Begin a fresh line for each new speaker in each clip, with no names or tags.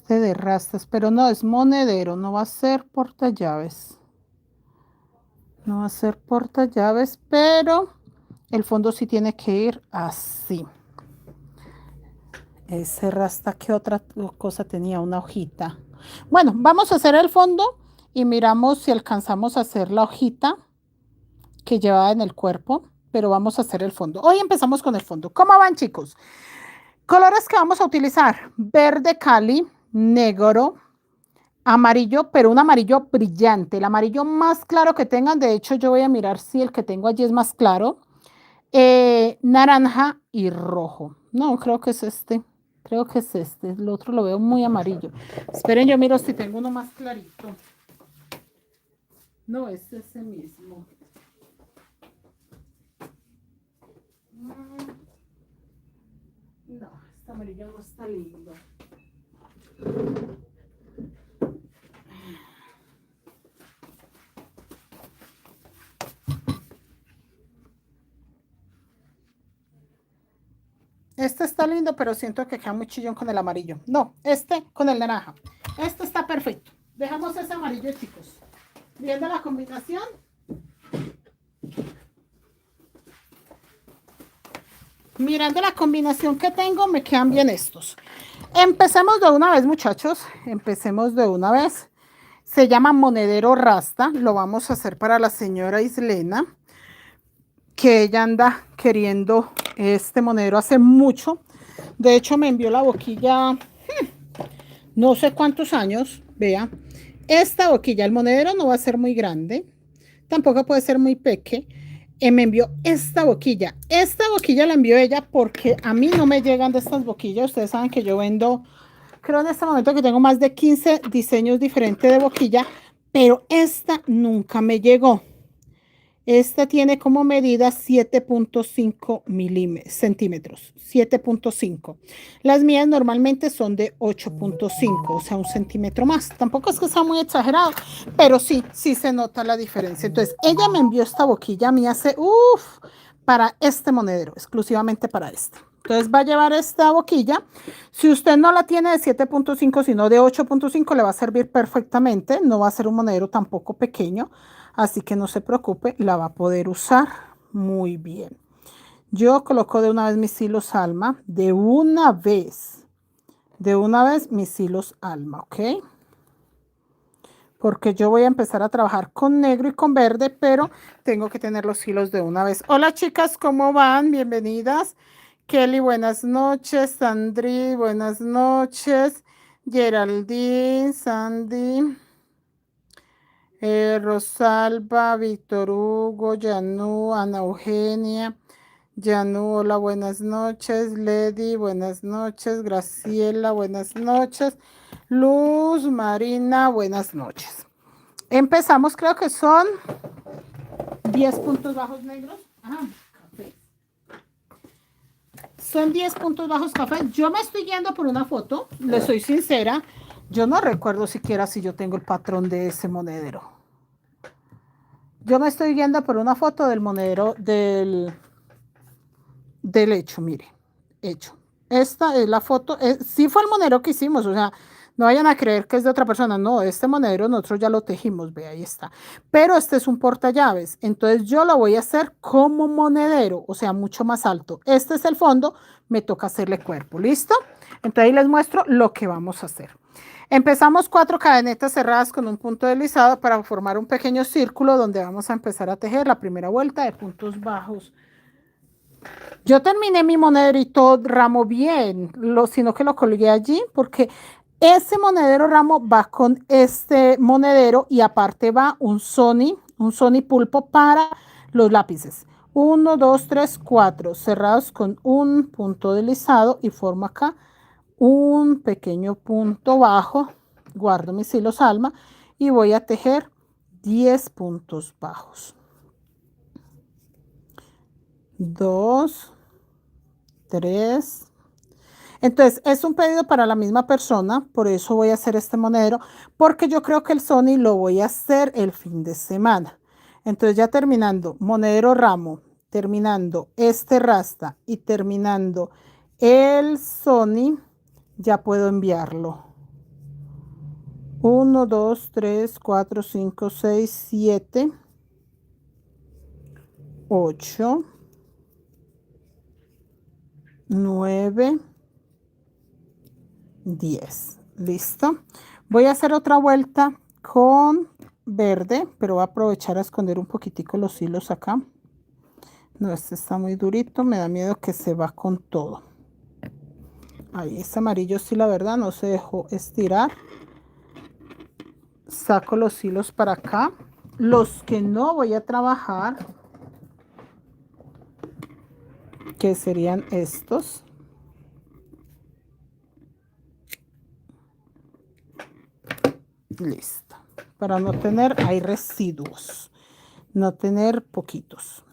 este de rastas, pero no, es monedero, no va a ser portallaves. No va a ser portallaves, pero el fondo sí tiene que ir así. Ese rasta, ¿qué otra cosa tenía? Una hojita. Bueno, vamos a hacer el fondo y miramos si alcanzamos a hacer la hojita que llevaba en el cuerpo, pero vamos a hacer el fondo. Hoy empezamos con el fondo. ¿Cómo van, chicos? Colores que vamos a utilizar: verde Cali, negro, amarillo, pero un amarillo brillante, el amarillo más claro que tengan. De hecho, yo voy a mirar si el que tengo allí es más claro. Naranja y rojo. No, creo que es este. Creo que es este. El otro lo veo muy amarillo. Esperen, yo miro si tengo uno más clarito. No, es ese mismo. No, este amarillo no está lindo. Este está lindo, pero siento que queda muy chillón con el amarillo. No, este con el naranja. Este está perfecto. Dejamos ese amarillo, chicos. Viendo la combinación. Mirando la combinación que tengo, me quedan bien estos. Empecemos de una vez, muchachos. Empecemos de una vez. Se llama monedero rasta. Lo vamos a hacer para la señora Islena, que ella anda queriendo este monedero hace mucho. De hecho, me envió la boquilla no sé cuántos años. Vea, esta boquilla, el monedero no va a ser muy grande, tampoco puede ser muy pequeño. Me envió esta boquilla. Esta boquilla la envió ella porque a mí no me llegan de estas boquillas. Ustedes saben que yo vendo, creo en este momento que tengo más de 15 diseños diferentes de boquilla, pero esta nunca me llegó. Esta tiene como medida 7.5 centímetros, 7.5. Las mías normalmente son de 8.5, o sea, un centímetro más. Tampoco es que sea muy exagerado, pero sí, sí se nota la diferencia. Entonces, ella me envió esta boquilla a mí hace, para este monedero, exclusivamente para este. Entonces va a llevar esta boquilla. Si usted no la tiene de 7.5, sino de 8.5, le va a servir perfectamente. No va a ser un monedero tampoco pequeño. Así que no se preocupe, la va a poder usar muy bien. Yo coloco de una vez mis hilos alma, de una vez mis hilos alma, ¿ok? Porque yo voy a empezar a trabajar con negro y con verde, pero tengo que tener los hilos de una vez. Hola chicas, ¿cómo van? Bienvenidas. Kelly, buenas noches. Sandri, buenas noches. Geraldine, Sandy. Rosalba, Víctor Hugo, Yanú, Ana Eugenia, Yanú, hola, buenas noches. Lady, buenas noches. Graciela, buenas noches. Luz, Marina, buenas noches. Empezamos, creo que son 10 puntos bajos negros. Ajá, café. Son 10 puntos bajos café. Yo me estoy guiando por una foto, le soy sincera. Yo no recuerdo siquiera si yo tengo el patrón de ese monedero. Yo me estoy guiando por una foto del monedero del hecho, mire, hecho. Esta es la foto, sí fue el monedero que hicimos, o sea, no vayan a creer que es de otra persona, no, este monedero nosotros ya lo tejimos, ve, ahí está. Pero este es un portallaves, entonces yo lo voy a hacer como monedero, o sea, mucho más alto. Este es el fondo, me toca hacerle cuerpo, ¿listo? Entonces ahí les muestro lo que vamos a hacer. Empezamos 4 cadenetas cerradas con un punto deslizado para formar un pequeño círculo donde vamos a empezar a tejer la primera vuelta de puntos bajos. Yo terminé mi monederito ramo bien, sino que lo colgué allí porque ese monedero ramo va con este monedero y aparte va un Sony pulpo para los lápices. 1, 2, 3, 4 cerrados con un punto deslizado y formo acá un pequeño punto bajo, guardo mis hilos alma y voy a tejer 10 puntos bajos. 2, 3. Entonces es un pedido para la misma persona, por eso voy a hacer este monedero, porque yo creo que el Sony lo voy a hacer el fin de semana. Entonces ya terminando monedero ramo, terminando este rasta y terminando el Sony, ya puedo enviarlo. 1, 2, 3, 4, 5, 6, 7, 8, 9, 10. Listo. Voy a hacer otra vuelta con verde, pero voy a aprovechar a esconder un poquitico los hilos acá. No, este está muy durito, me da miedo que se va con todo. Ahí, este amarillo sí, la verdad, no se dejó estirar. Saco los hilos para acá. Los que no voy a trabajar, que serían estos. Listo. Para no tener, hay residuos. No tener poquitos.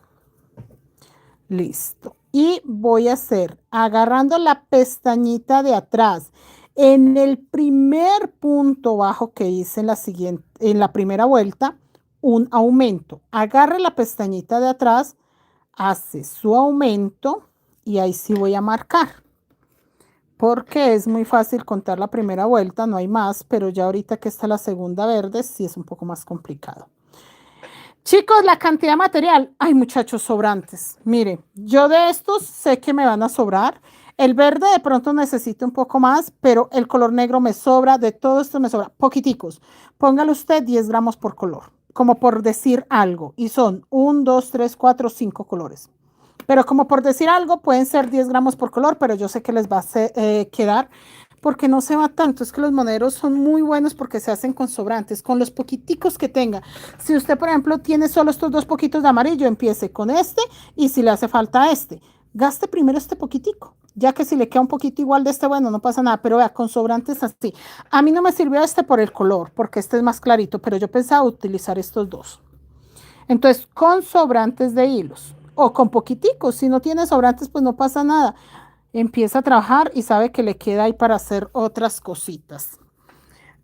Listo. Y voy a hacer, agarrando la pestañita de atrás, en el primer punto bajo que hice en la primera vuelta, un aumento. Agarre la pestañita de atrás, hace su aumento y ahí sí voy a marcar. Porque es muy fácil contar la primera vuelta, no hay más, pero ya ahorita que está la segunda verde, sí es un poco más complicado. Chicos, la cantidad de material, hay muchachos sobrantes. Mire, yo de estos sé que me van a sobrar. El verde de pronto necesito un poco más, pero el color negro me sobra, de todo esto me sobra, poquiticos. Póngale usted 10 gramos por color, como por decir algo. Y son 1, 2, 3, 4, 5 colores. Pero como por decir algo, pueden ser 10 gramos por color, pero yo sé que les va a quedar porque no se va tanto. Es que los moneros son muy buenos porque se hacen con sobrantes, con los poquiticos que tenga. Si usted, por ejemplo, tiene solo estos dos poquitos de amarillo, empiece con este y si le hace falta este, gaste primero este poquitico. Ya que si le queda un poquito igual de este, bueno, no pasa nada, pero vea, con sobrantes así. A mí no me sirvió este por el color, porque este es más clarito, pero yo pensaba utilizar estos dos. Entonces, con sobrantes de hilos o con poquiticos, si no tiene sobrantes, pues no pasa nada. Empieza a trabajar y sabe que le queda ahí para hacer otras cositas.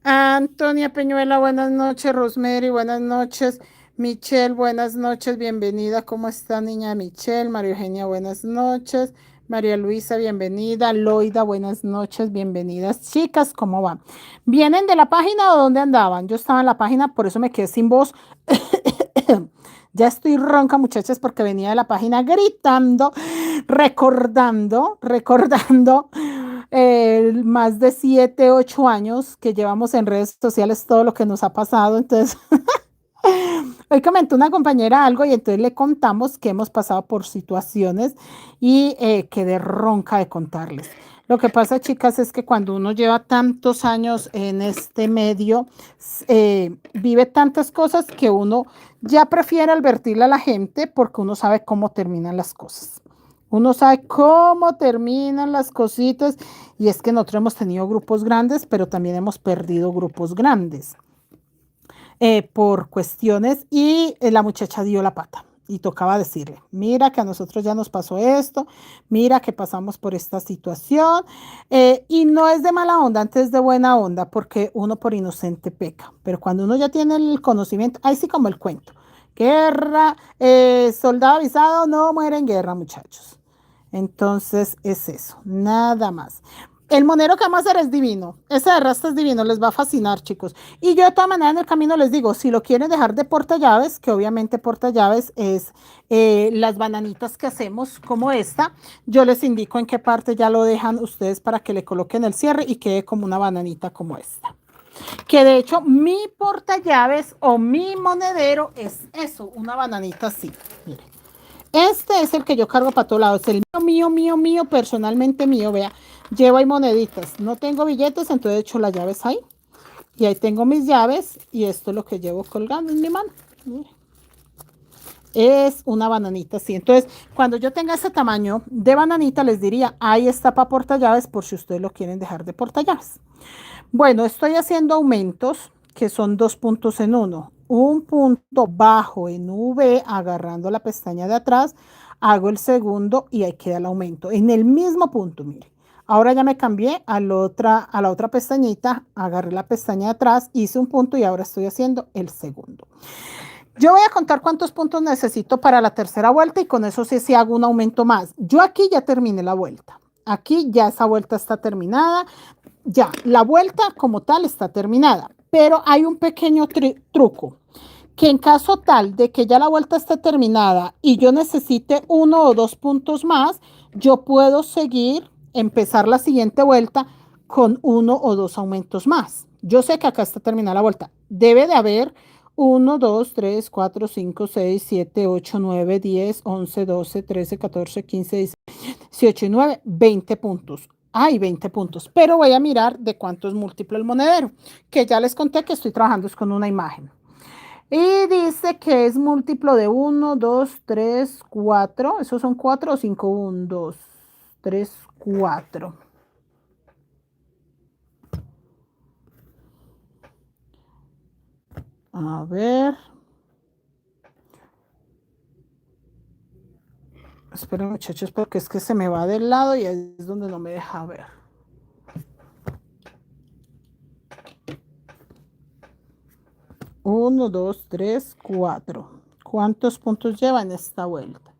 Antonia Peñuela, buenas noches. Rosemary, buenas noches. Michelle, buenas noches. Bienvenida. ¿Cómo está, niña Michelle? María Eugenia, buenas noches. María Luisa, bienvenida. Loida, buenas noches. Bienvenidas. Chicas, ¿cómo van? ¿Vienen de la página o dónde andaban? Yo estaba en la página, por eso me quedé sin voz. Ya estoy ronca, muchachas, porque venía de la página gritando, recordando más de 7, 8 años que llevamos en redes sociales, todo lo que nos ha pasado. Entonces, hoy comentó una compañera algo y entonces le contamos que hemos pasado por situaciones y quedé ronca de contarles. Lo que pasa, chicas, es que cuando uno lleva tantos años en este medio, vive tantas cosas que uno ya prefiere advertirle a la gente porque uno sabe cómo terminan las cosas. Uno sabe cómo terminan las cositas y es que nosotros hemos tenido grupos grandes, pero también hemos perdido grupos grandes por cuestiones y la muchacha dio la pata y tocaba decirle, mira que a nosotros ya nos pasó esto, mira que pasamos por esta situación y no es de mala onda, antes de buena onda, porque uno por inocente peca, pero cuando uno ya tiene el conocimiento, ahí sí como el cuento, guerra, soldado avisado no muere en guerra, muchachos. Entonces es eso, nada más. El monero que vamos a hacer es divino. Ese de rasta es divino, les va a fascinar, chicos. Y yo de todas maneras en el camino les digo, si lo quieren dejar de portallaves, que obviamente portallaves es las bananitas que hacemos como esta, yo les indico en qué parte ya lo dejan ustedes para que le coloquen el cierre y quede como una bananita como esta. Que de hecho mi portallaves o mi monedero es eso, una bananita así. Miren. Este es el que yo cargo para todos lados, el mío, personalmente mío, vea, llevo ahí moneditas, no tengo billetes, entonces echo las llaves ahí, y ahí tengo mis llaves, y esto es lo que llevo colgando en mi mano, es una bananita así, entonces cuando yo tenga ese tamaño de bananita, les diría, ahí está para portallaves, por si ustedes lo quieren dejar de portallaves. Bueno, estoy haciendo aumentos, que son 2 puntos en uno. Un punto bajo en V, agarrando la pestaña de atrás, hago el segundo y ahí queda el aumento. En el mismo punto, mire. Ahora ya me cambié a la otra pestañita, agarré la pestaña de atrás, hice un punto y ahora estoy haciendo el segundo. Yo voy a contar cuántos puntos necesito para la tercera vuelta y con eso sí, sí hago un aumento más. Yo aquí ya terminé la vuelta. Aquí ya esa vuelta está terminada. Ya, la vuelta como tal está terminada. Pero hay un pequeño truco, que en caso tal de que ya la vuelta esté terminada y yo necesite 1 o 2 puntos más, yo puedo seguir, empezar la siguiente vuelta con 1 o 2 aumentos más. Yo sé que acá está terminada la vuelta. Debe de haber 1, 2, 3, 4, 5, 6, 7, 8, 9, 10, 11, 12, 13, 14, 15, 18 y 9, 20 puntos, pero voy a mirar de cuánto es múltiplo el monedero, que ya les conté que estoy trabajando con una imagen. Y dice que es múltiplo de 1, 2, 3, 4. ¿Esos son 4 o 5? 1, 2, 3, 4. A ver. Esperen, muchachos, porque es que se me va del lado y ahí es donde no me deja ver. Uno, dos, tres, cuatro. ¿Cuántos puntos lleva en esta vuelta?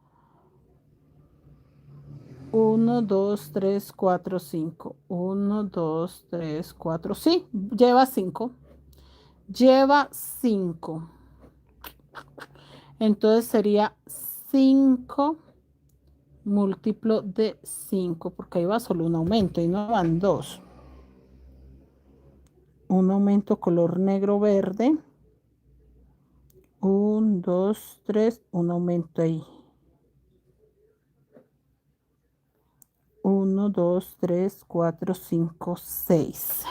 1, 2, 3, 4, 5. 1, 2, 3, 4. Sí, lleva 5. Lleva 5. Entonces sería 5 múltiplo de 5, porque ahí va solo un aumento y no van 2. Un aumento color negro verde. 1, 2, 3, un aumento ahí. 1, 2, 3, 4, 5, 6.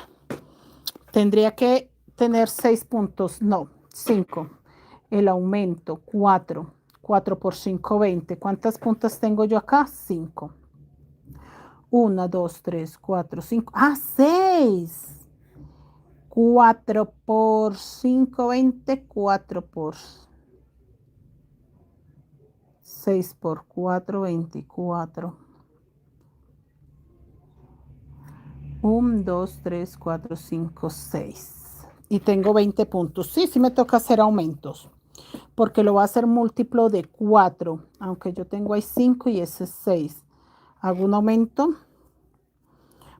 Tendría que tener 6 puntos, no, 5. El aumento, 4. 4 por 5, 20. ¿Cuántas puntas tengo yo acá? 5. 1, 2, 3, 4, 5. ¡Ah, 6! 4 por 5, 20. 4 por 6 por 4, 24. 1, 2, 3, 4, 5, 6. Y tengo 20 puntos. Sí, sí me toca hacer aumentos, porque lo va a hacer múltiplo de 4. Aunque yo tengo ahí 5 y ese es 6. Hago un aumento.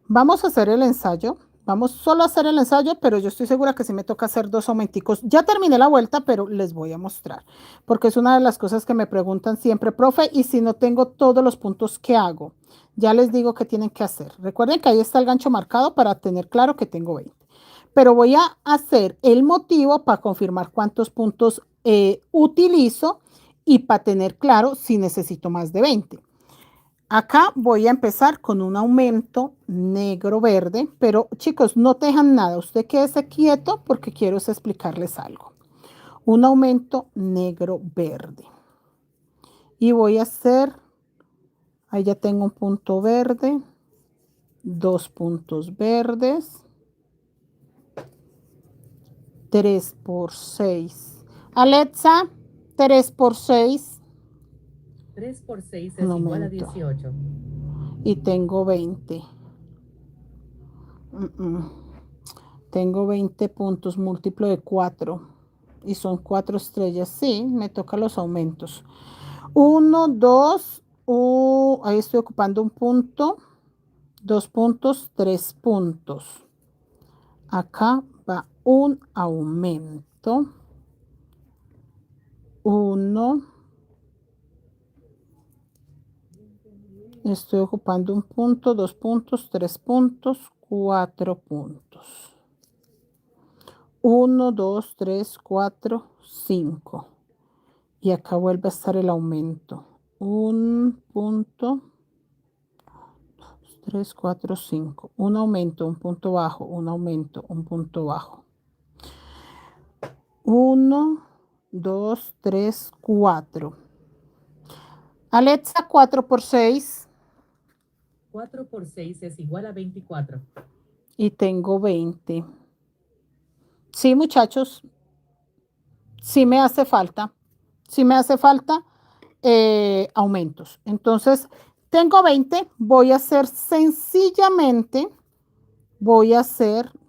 Vamos a hacer el ensayo. Vamos solo a hacer el ensayo, pero yo estoy segura que sí me toca hacer 2 aumenticos. Ya terminé la vuelta, pero les voy a mostrar, porque es una de las cosas que me preguntan siempre, profe, y si no tengo todos los puntos, ¿qué hago? Ya les digo qué tienen que hacer. Recuerden que ahí está el gancho marcado para tener claro que tengo 20. Pero voy a hacer el motivo para confirmar cuántos puntos utilizo y para tener claro si necesito más de 20. Acá voy a empezar con un aumento negro-verde, pero chicos, no tejan nada. Usted quédese quieto porque quiero explicarles algo. Un aumento negro-verde. Y voy a hacer, ahí ya tengo un punto verde, 2 puntos verdes, 3 por 6. Alexa, 3 por 6.
3 por 6 es igual a 18.
Y tengo 20. Tengo 20 puntos, múltiplo de 4. Y son 4 estrellas. Sí, me toca los aumentos. 1, 2, ahí estoy ocupando un punto, 2 puntos, 3 puntos. Acá va un aumento. 1. Estoy ocupando un punto, 2 puntos, 3 puntos, 4 puntos. 1, 2, 3, 4, 5. Y acá vuelve a estar el aumento. Un punto, 3, 4, 5. Un aumento, un punto bajo, un aumento, un punto bajo. 1, 2, 3, 4. Alexa, 4 por 6.
4 por 6 es igual a 24.
Y tengo 20. Sí, muchachos, sí me hace falta. Sí me hace falta aumentos. Entonces, tengo 20. Voy a hacer sencillamente,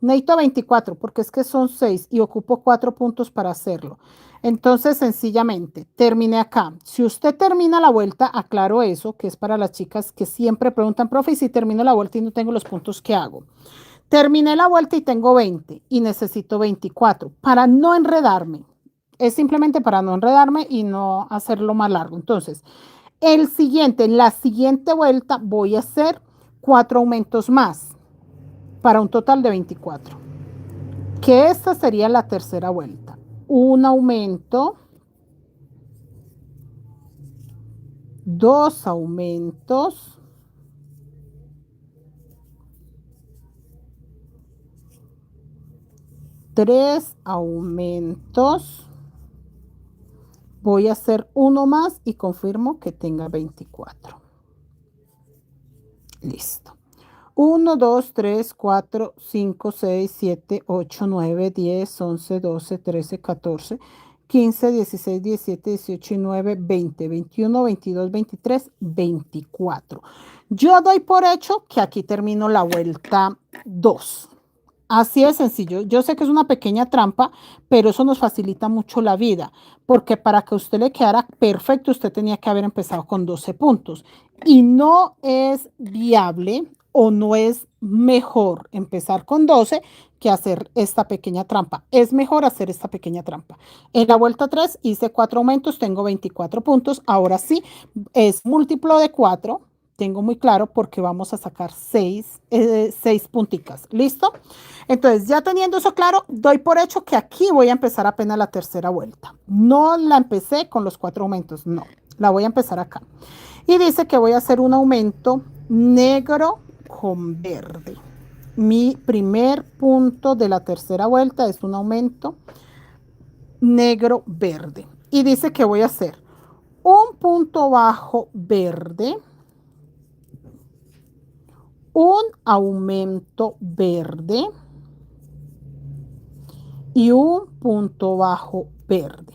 necesito 24 porque es que son 6 y ocupo 4 puntos para hacerlo. Entonces, sencillamente, terminé acá. Si usted termina la vuelta, aclaro eso, que es para las chicas que siempre preguntan, profe, y si termino la vuelta y no tengo los puntos, ¿qué hago? Terminé la vuelta y tengo 20 y necesito 24 para no enredarme. Es simplemente para no enredarme y no hacerlo más largo. Entonces, la siguiente vuelta voy a hacer 4 aumentos más para un total de 24. Que esta sería la tercera vuelta. Un aumento, 2 aumentos, 3 aumentos. Voy a hacer uno más y confirmo que tenga 24. Listo. 1, 2, 3, 4, 5, 6, 7, 8, 9, 10, 11, 12, 13, 14, 15, 16, 17, 18 y 9, 20, 21, 22, 23, 24. Yo doy por hecho que aquí termino la vuelta 2. Así de sencillo. Yo sé que es una pequeña trampa, pero eso nos facilita mucho la vida, porque para que usted le quedara perfecto, usted tenía que haber empezado con 12 puntos. Y no es viable o no es mejor empezar con 12 que hacer esta pequeña trampa. Es mejor hacer esta pequeña trampa. En la vuelta 3 hice 4 aumentos, tengo 24 puntos. Ahora sí, es múltiplo de 4. Tengo muy claro porque vamos a sacar 6 punticas. ¿Listo? Entonces, ya teniendo eso claro, doy por hecho que aquí voy a empezar apenas la tercera vuelta. No la empecé con los 4 aumentos, no. La voy a empezar acá. Y dice que voy a hacer un aumento negro con verde. Mi primer punto de la tercera vuelta es un aumento negro-verde. Y dice que voy a hacer un punto bajo verde, un aumento verde y un punto bajo verde.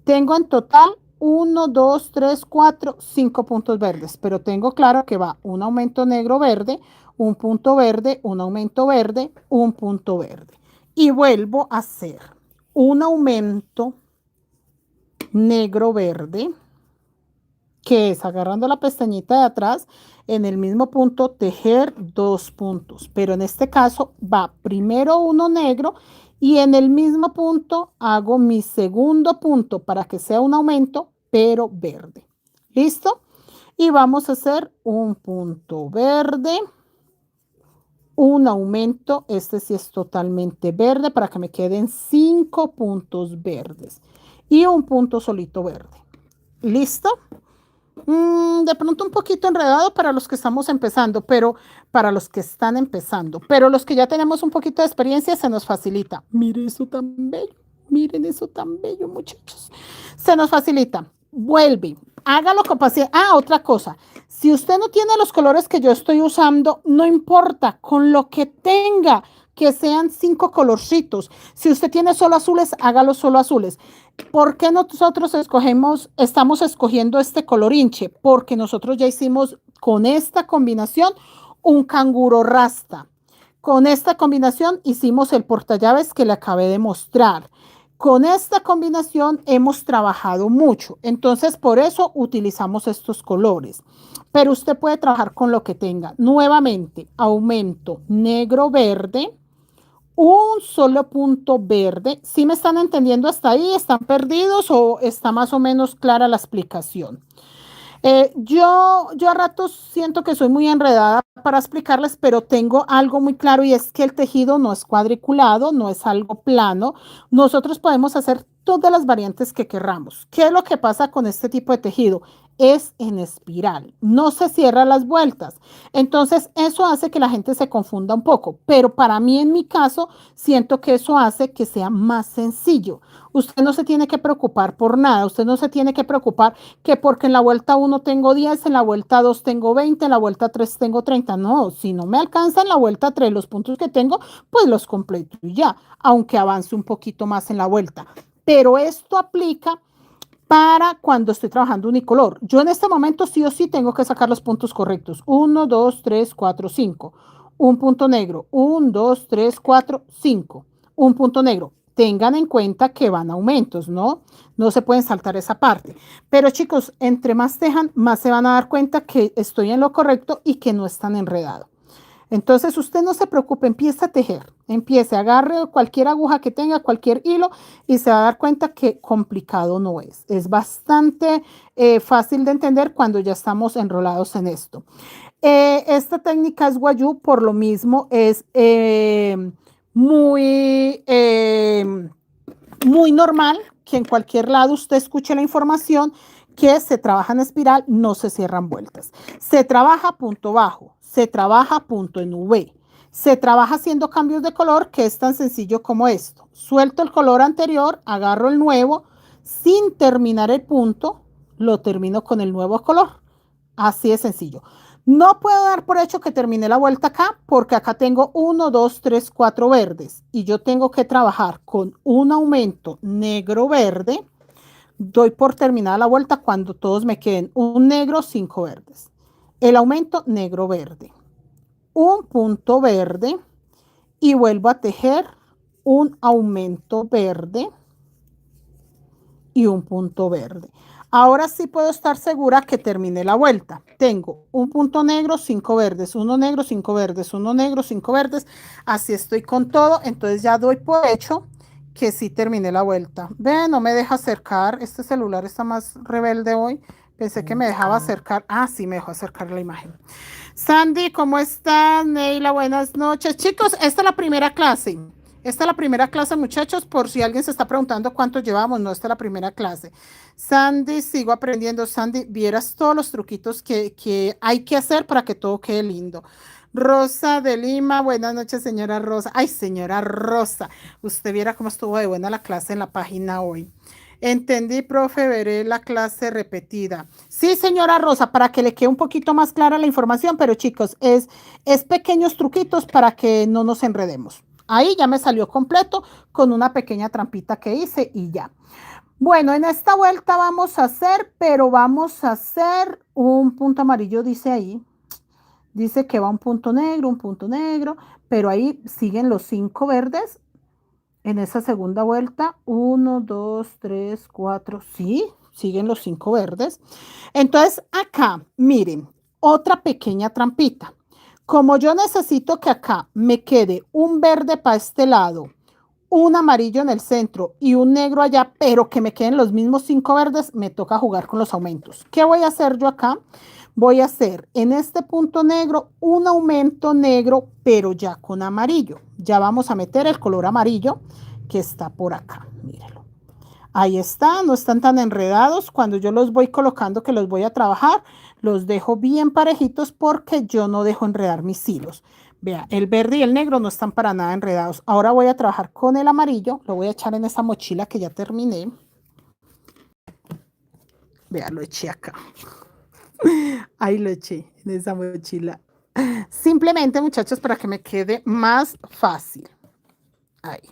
Tengo en total 1, 2, 3, 4, 5 puntos verdes, pero tengo claro que va un aumento negro verde, un punto verde, un aumento verde, un punto verde. Y vuelvo a hacer un aumento negro verde, que es agarrando la pestañita de atrás, en el mismo punto tejer 2 puntos, pero en este caso va primero uno negro y en el mismo punto hago mi segundo punto para que sea un aumento, pero verde. ¿Listo? Y vamos a hacer un punto verde, un aumento, este sí es totalmente verde para que me queden 5 puntos verdes y un punto solito verde. ¿Listo? De pronto un poquito enredado para los que estamos empezando, pero para los que están empezando, pero los que ya tenemos un poquito de experiencia se nos facilita. Miren eso tan bello, miren eso tan bello, muchachos. Se nos facilita. Vuelve, hágalo con paciencia. Ah, otra cosa. Si usted no tiene los colores que yo estoy usando, no importa, con lo que tenga, que sean 5 colorcitos. Si usted tiene solo azules, hágalo solo azules. ¿Por qué nosotros estamos escogiendo este color hinche? Porque nosotros ya hicimos con esta combinación un canguro rasta. Con esta combinación hicimos el portallaves que le acabé de mostrar. Con esta combinación hemos trabajado mucho. Entonces, por eso utilizamos estos colores. Pero usted puede trabajar con lo que tenga. Nuevamente, aumento negro-verde. Un solo punto verde. ¿Sí me están entendiendo hasta ahí? ¿Están perdidos o está más o menos clara la explicación? Yo a ratos siento que soy muy enredada para explicarles, pero tengo algo muy claro y es que el tejido no es cuadriculado, no es algo plano. Nosotros podemos hacer todas las variantes que querramos. ¿Qué es lo que pasa con este tipo de tejido? Es en espiral, no se cierra las vueltas. Entonces, eso hace que la gente se confunda un poco, pero para mí, en mi caso, siento que eso hace que sea más sencillo. Usted no se tiene que preocupar por nada, usted no se tiene que preocupar que porque en la vuelta 1 tengo 10, en la vuelta 2 tengo 20, en la vuelta 3 tengo 30. No, si no me alcanza en la vuelta 3 los puntos que tengo, pues los completo y ya, aunque avance un poquito más en la vuelta. Pero esto aplica para cuando estoy trabajando unicolor. Yo en este momento sí o sí tengo que sacar los puntos correctos. 1, 2, 3, 4, 5. Un punto negro. 1, 2, 3, 4, 5. Un punto negro. Tengan en cuenta que van aumentos, ¿no? No se pueden saltar esa parte. Pero chicos, entre más tejan, más se van a dar cuenta que estoy en lo correcto y que no están enredados. Entonces usted no se preocupe, empiece a tejer, empiece, agarre cualquier aguja que tenga, cualquier hilo y se va a dar cuenta que complicado no es. Es bastante fácil de entender cuando ya estamos enrolados en esto. Esta técnica es guayú, por lo mismo es muy, muy normal que en cualquier lado usted escuche la información que se trabaja en espiral, no se cierran vueltas. Se trabaja punto bajo, se trabaja punto en V, se trabaja haciendo cambios de color, que es tan sencillo como esto. Suelto el color anterior, agarro el nuevo, sin terminar el punto, lo termino con el nuevo color. Así de sencillo. No puedo dar por hecho que terminé la vuelta acá, porque acá tengo 1, 2, 3, 4 verdes y yo tengo que trabajar con un aumento negro-verde. Doy por terminada la vuelta cuando todos me queden un negro, 5 verdes. El aumento negro-verde. Un punto verde y vuelvo a tejer un aumento verde y un punto verde. Ahora sí puedo estar segura que terminé la vuelta. Tengo un punto negro, 5 verdes, uno negro, 5 verdes, uno negro, 5 verdes. Así estoy con todo. Entonces ya doy por hecho que sí terminé la vuelta. Ve, no me deja acercar. Este celular está más rebelde hoy. Pensé que me dejaba acercar. Ah, sí, me dejó acercar la imagen. Sandy, ¿cómo estás? Neila, buenas noches. Chicos, esta es la primera clase. Esta es la primera clase, muchachos, por si alguien se está preguntando cuánto llevamos. No, esta es la primera clase. Sandy, sigo aprendiendo. Sandy, vieras todos los truquitos que hay que hacer para que todo quede lindo. Rosa de Lima, buenas noches, señora Rosa. Ay, señora Rosa, usted viera cómo estuvo de buena la clase en la página hoy. Entendí, profe, veré la clase repetida. Sí, señora Rosa, para que le quede un poquito más clara la información, pero chicos, es pequeños truquitos para que no nos enredemos. Ahí ya me salió completo con una pequeña trampita que hice y ya. Bueno, en esta vuelta vamos a hacer, pero vamos a hacer un punto amarillo, dice ahí. Dice que va un punto negro, pero ahí siguen los 5 verdes. En esa segunda vuelta, 1, 2, 3, 4, sí, siguen los 5 verdes. Entonces, acá, miren, otra pequeña trampita. Como yo necesito que acá me quede un verde para este lado, un amarillo en el centro y un negro allá, pero que me queden los mismos 5 verdes, me toca jugar con los aumentos. ¿Qué voy a hacer yo acá? Voy a hacer en este punto negro un aumento negro, pero ya con amarillo. Ya vamos a meter el color amarillo que está por acá. Mírenlo. Ahí está, no están tan enredados. Cuando yo los voy colocando, que los voy a trabajar, los dejo bien parejitos porque yo no dejo enredar mis hilos. Vea, el verde y el negro no están para nada enredados. Ahora voy a trabajar con el amarillo. Lo voy a echar en esa mochila que ya terminé. Vea, lo eché acá. Ahí lo eché en esa mochila. Simplemente, muchachos, para que me quede más fácil. Ahí.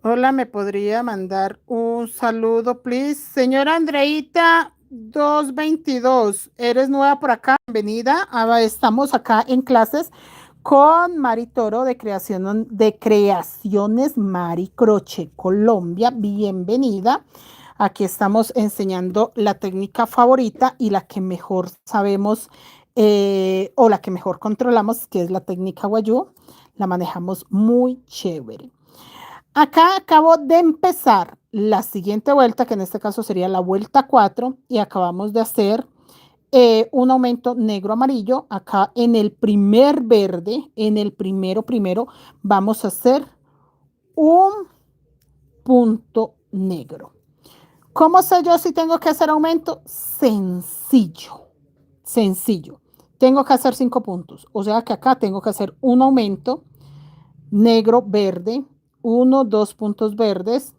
Hola, ¿me podría mandar un saludo, please? Señora Andreita 222, eres nueva por acá, bienvenida. Estamos acá en clases con Mari Toro de Creaciones Mari Croche Colombia. Bienvenida. Aquí estamos enseñando la técnica favorita y la que mejor sabemos o la que mejor controlamos, que es la técnica guayú. La manejamos muy chévere. Acá acabo de empezar la siguiente vuelta, que en este caso sería la vuelta 4, y acabamos de hacer un aumento negro-amarillo. Acá en el primer verde, en el primero, vamos a hacer un punto negro. ¿Cómo sé yo si tengo que hacer aumento? Sencillo, sencillo. Tengo que hacer 5 puntos, o sea que acá tengo que hacer un aumento negro-verde, 1, 2 puntos verdes.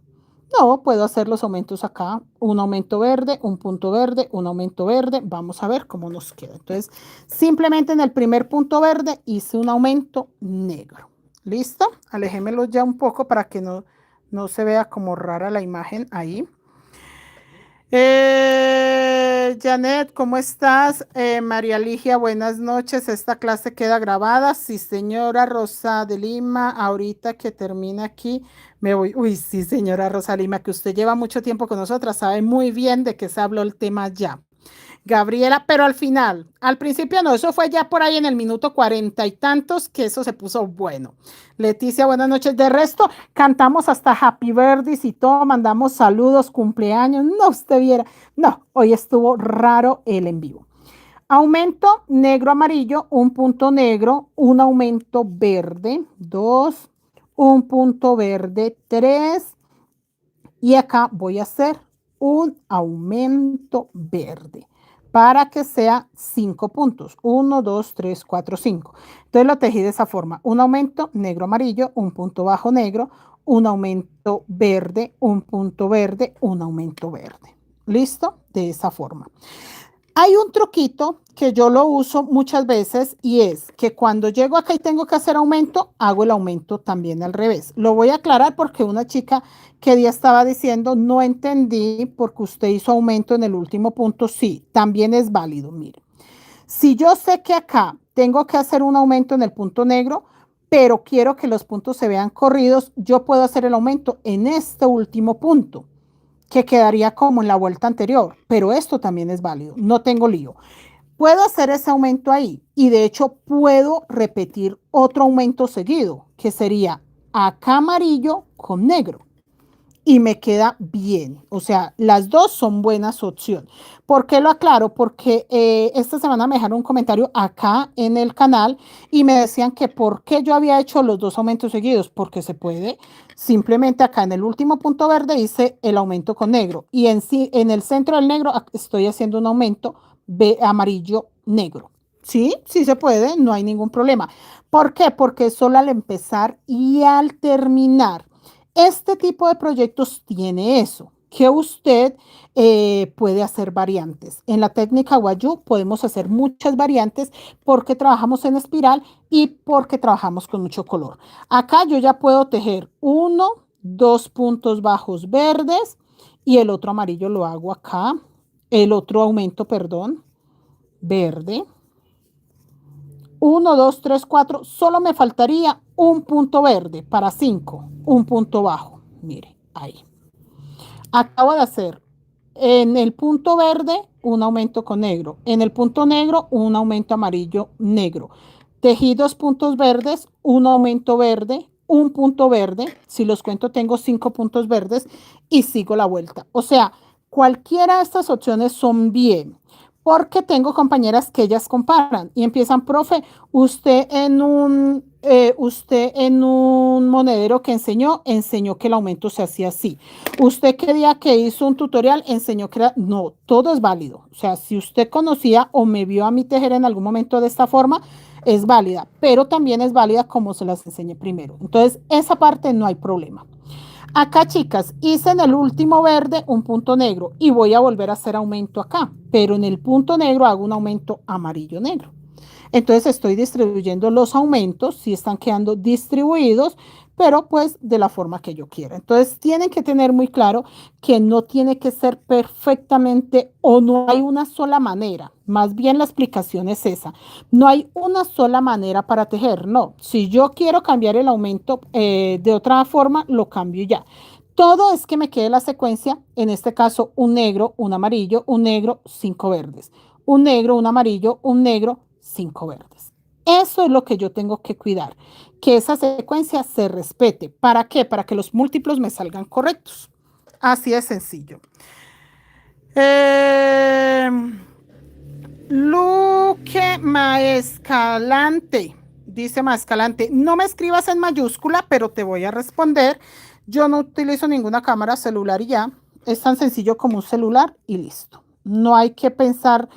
No, puedo hacer los aumentos acá, un aumento verde, un punto verde, un aumento verde. Vamos a ver cómo nos queda. Entonces, simplemente en el primer punto verde hice un aumento negro. ¿Listo? Alejémelo ya un poco para que no se vea como rara la imagen ahí. Janet, ¿cómo estás? María Ligia, buenas noches. Esta clase queda grabada. Sí, señora Rosa de Lima, ahorita que termina aquí, me voy. Uy, sí, señora Rosa Lima, que usted lleva mucho tiempo con nosotras, sabe muy bien de qué se habló el tema ya. Gabriela, pero al final, al principio no, eso fue ya por ahí en el minuto 40 y tantos que eso se puso bueno. Leticia, buenas noches. De resto, cantamos hasta Happy Birthdays y todo, mandamos saludos, cumpleaños, no usted viera. No, hoy estuvo raro el en vivo. Aumento negro amarillo, un punto negro, un aumento verde, 2, un punto verde, 3, y acá voy a hacer un aumento verde para que sea 5 puntos. 1, 2, 3, 4, 5. Entonces lo tejí de esa forma. Un aumento negro amarillo, un punto bajo negro, un aumento verde, un punto verde, un aumento verde. ¿Listo? De esa forma. Hay un truquito que yo lo uso muchas veces y es que cuando llego acá y tengo que hacer aumento, hago el aumento también al revés. Lo voy a aclarar porque una chica que día estaba diciendo, no entendí porque usted hizo aumento en el último punto. Sí, también es válido. Mire, si yo sé que acá tengo que hacer un aumento en el punto negro, pero quiero que los puntos se vean corridos, yo puedo hacer el aumento en este último punto, que quedaría como en la vuelta anterior, pero esto también es válido, no tengo lío. Puedo hacer ese aumento ahí y de hecho puedo repetir otro aumento seguido, que sería acá amarillo con negro. Y me queda bien. O sea, las dos son buenas opciones. ¿Por qué lo aclaro? Porque esta semana me dejaron un comentario acá en el canal y me decían que por qué yo había hecho los dos aumentos seguidos. Porque se puede. Simplemente acá en el último punto verde hice el aumento con negro. Y en el centro del negro estoy haciendo un aumento amarillo negro. Sí, sí se puede, no hay ningún problema. ¿Por qué? Porque solo al empezar y al terminar este tipo de proyectos tiene eso, que usted puede hacer variantes. En la técnica Wayuu podemos hacer muchas variantes porque trabajamos en espiral y porque trabajamos con mucho color. Acá yo ya puedo tejer 1, 2 puntos bajos verdes y el otro amarillo lo hago acá. El otro aumento, perdón, verde. 1, 2, 3, 4. Solo me faltaría un punto verde para 5, un punto bajo. Mire, ahí. Acabo de hacer en el punto verde un aumento con negro. En el punto negro un aumento amarillo negro. Tejí 2 puntos verdes, un aumento verde, un punto verde. Si los cuento tengo 5 puntos verdes y sigo la vuelta. O sea, cualquiera de estas opciones son bien. Porque tengo compañeras que ellas comparan y empiezan, profe, usted en un monedero que enseñó que el aumento se hacía así. Usted qué día que hizo un tutorial enseñó que era, no, todo es válido. O sea, si usted conocía o me vio a mí tejer en algún momento de esta forma, es válida, pero también es válida como se las enseñé primero. Entonces, esa parte no hay problema. Acá, chicas, hice en el último verde un punto negro y voy a volver a hacer aumento acá, pero en el punto negro hago un aumento amarillo negro. Entonces estoy distribuyendo los aumentos, sí están quedando distribuidos, pero pues de la forma que yo quiera. Entonces tienen que tener muy claro que no tiene que ser perfectamente o no hay una sola manera. Más bien la explicación es esa. No hay una sola manera para tejer, no. Si yo quiero cambiar el aumento de otra forma, lo cambio ya. Todo es que me quede la secuencia, en este caso un negro, un amarillo, un negro, 5 verdes. Un negro, un amarillo, un negro, 5 verdes. Eso es lo que yo tengo que cuidar, que esa secuencia se respete. ¿Para qué? Para que los múltiplos me salgan correctos. Así de sencillo. Luque Maescalante, dice Maescalante, no me escribas en mayúscula, pero te voy a responder. Yo no utilizo ninguna cámara celular y ya. Es tan sencillo como un celular y listo. No hay que pensar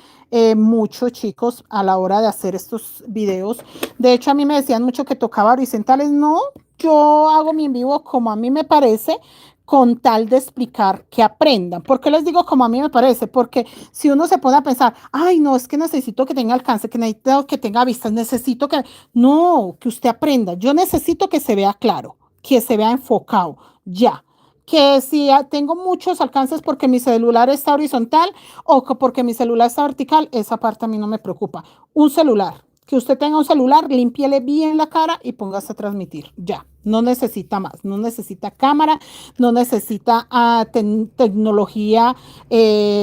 mucho, chicos, a la hora de hacer estos videos. De hecho, a mí me decían mucho que tocaba horizontales. No, yo hago mi en vivo como a mí me parece, con tal de explicar que aprendan. ¿Por qué les digo como a mí me parece? Porque si uno se pone a pensar, ay, no, es que necesito que tenga alcance, que necesito que tenga vistas, necesito que... No, que usted aprenda. Yo necesito que se vea claro, que se vea enfocado, ya. Que si tengo muchos alcances porque mi celular está horizontal o porque mi celular está vertical, esa parte a mí no me preocupa. Un celular, que usted tenga un celular, límpiele bien la cara y póngase a transmitir, ya. No necesita más, no necesita cámara, no necesita tecnología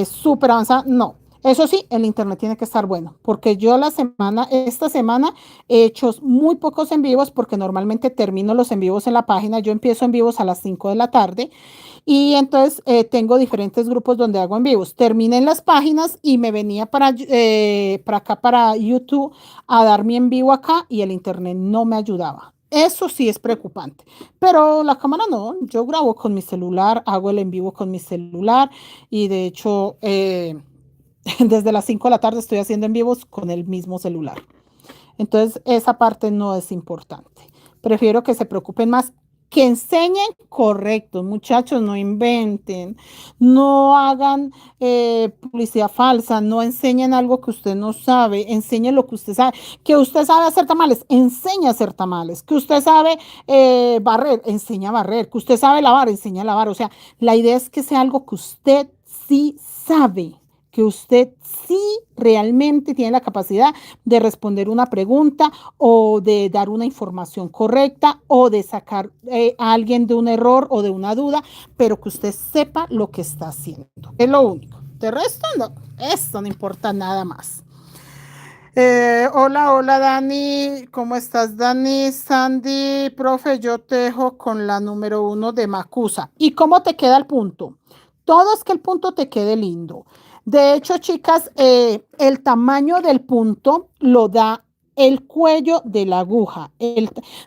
súper avanzada, no. Eso sí, el internet tiene que estar bueno, porque yo esta semana he hecho muy pocos en vivos porque normalmente termino los en vivos en la página. Yo empiezo en vivos a las 5 de la tarde y entonces tengo diferentes grupos donde hago en vivos. Terminé en las páginas y me venía para acá, para YouTube, a dar mi en vivo acá y el internet no me ayudaba. Eso sí es preocupante, pero la cámara no. Yo grabo con mi celular, hago el en vivo con mi celular y de hecho desde las 5 de la tarde estoy haciendo en vivos con el mismo celular. Entonces, esa parte no es importante. Prefiero que se preocupen más, que enseñen correcto, muchachos, no inventen, no hagan publicidad falsa, no enseñen algo que usted no sabe, enseñen lo que usted sabe. Que usted sabe hacer tamales, enseña a hacer tamales. Que usted sabe barrer, enseña a barrer. Que usted sabe lavar, enseña a lavar. O sea, la idea es que sea algo que usted sí sabe, que usted sí realmente tiene la capacidad de responder una pregunta o de dar una información correcta o de sacar a alguien de un error o de una duda, pero que usted sepa lo que está haciendo. Es lo único. De resto, no. Esto no importa nada más. Hola Dani, ¿cómo estás Dani? Sandy, profe, yo te dejo con la número 1 de Macusa. ¿Y cómo te queda el punto? Todo es que el punto te quede lindo. De hecho, chicas, el tamaño del punto lo da el cuello de la aguja.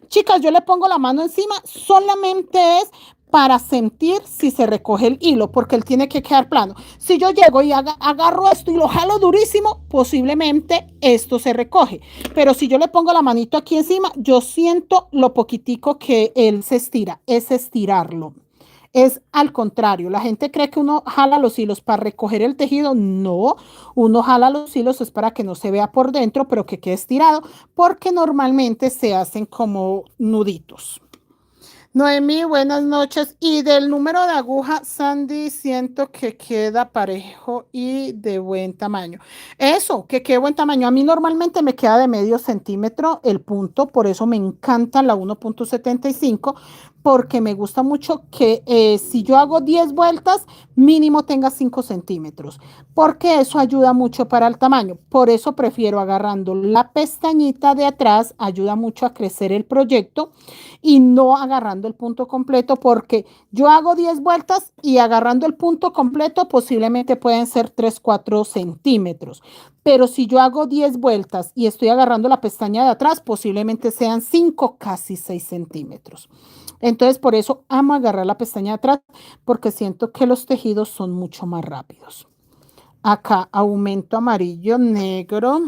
Chicas, yo le pongo la mano encima, solamente es para sentir si se recoge el hilo, porque él tiene que quedar plano. Si yo llego y agarro esto y lo jalo durísimo, posiblemente esto se recoge. Pero si yo le pongo la manito aquí encima, yo siento lo poquitico que él se estira, es estirarlo. Es al contrario, la gente cree que uno jala los hilos para recoger el tejido. No, uno jala los hilos es para que no se vea por dentro, pero que quede estirado, porque normalmente se hacen como nuditos. Noemí, buenas noches. Y del número de aguja, Sandy, siento que queda parejo y de buen tamaño. Eso, que quede buen tamaño. A mí normalmente me queda de medio centímetro el punto, por eso me encanta la 1.75, porque me gusta mucho que si yo hago 10 vueltas, mínimo tenga 5 centímetros, porque eso ayuda mucho para el tamaño. Por eso prefiero agarrando la pestañita de atrás, ayuda mucho a crecer el proyecto y no agarrando el punto completo, porque yo hago 10 vueltas y agarrando el punto completo posiblemente pueden ser 3 4 centímetros. Pero si yo hago 10 vueltas y estoy agarrando la pestaña de atrás, posiblemente sean 5 casi 6 centímetros. Entonces, por eso amo agarrar la pestaña de atrás, porque siento que los tejidos son mucho más rápidos. Acá aumento amarillo, negro.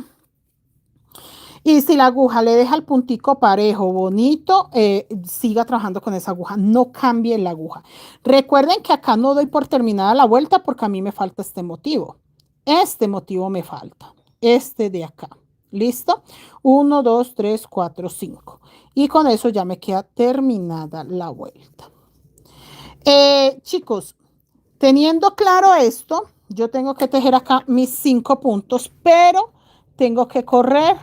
Y si la aguja le deja el puntico parejo, bonito, siga trabajando con esa aguja, no cambie la aguja. Recuerden que acá no doy por terminada la vuelta porque a mí me falta este motivo. Este motivo me falta, este de acá. ¿Listo? 1, 2, 3, 4, 5. Y con eso ya me queda terminada la vuelta. Chicos, teniendo claro esto, yo tengo que tejer acá mis 5 puntos, pero tengo que correr.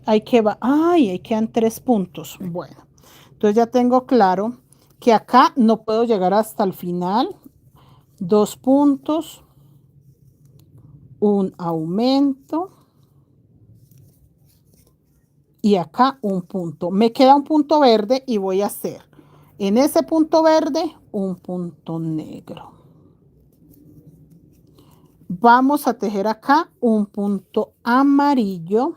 Ahí quedan 3 puntos. Bueno, entonces ya tengo claro que acá no puedo llegar hasta el final. 2 puntos, un aumento y acá un punto. Me queda un punto verde y voy a hacer en ese punto verde un punto negro. Vamos a tejer acá un punto amarillo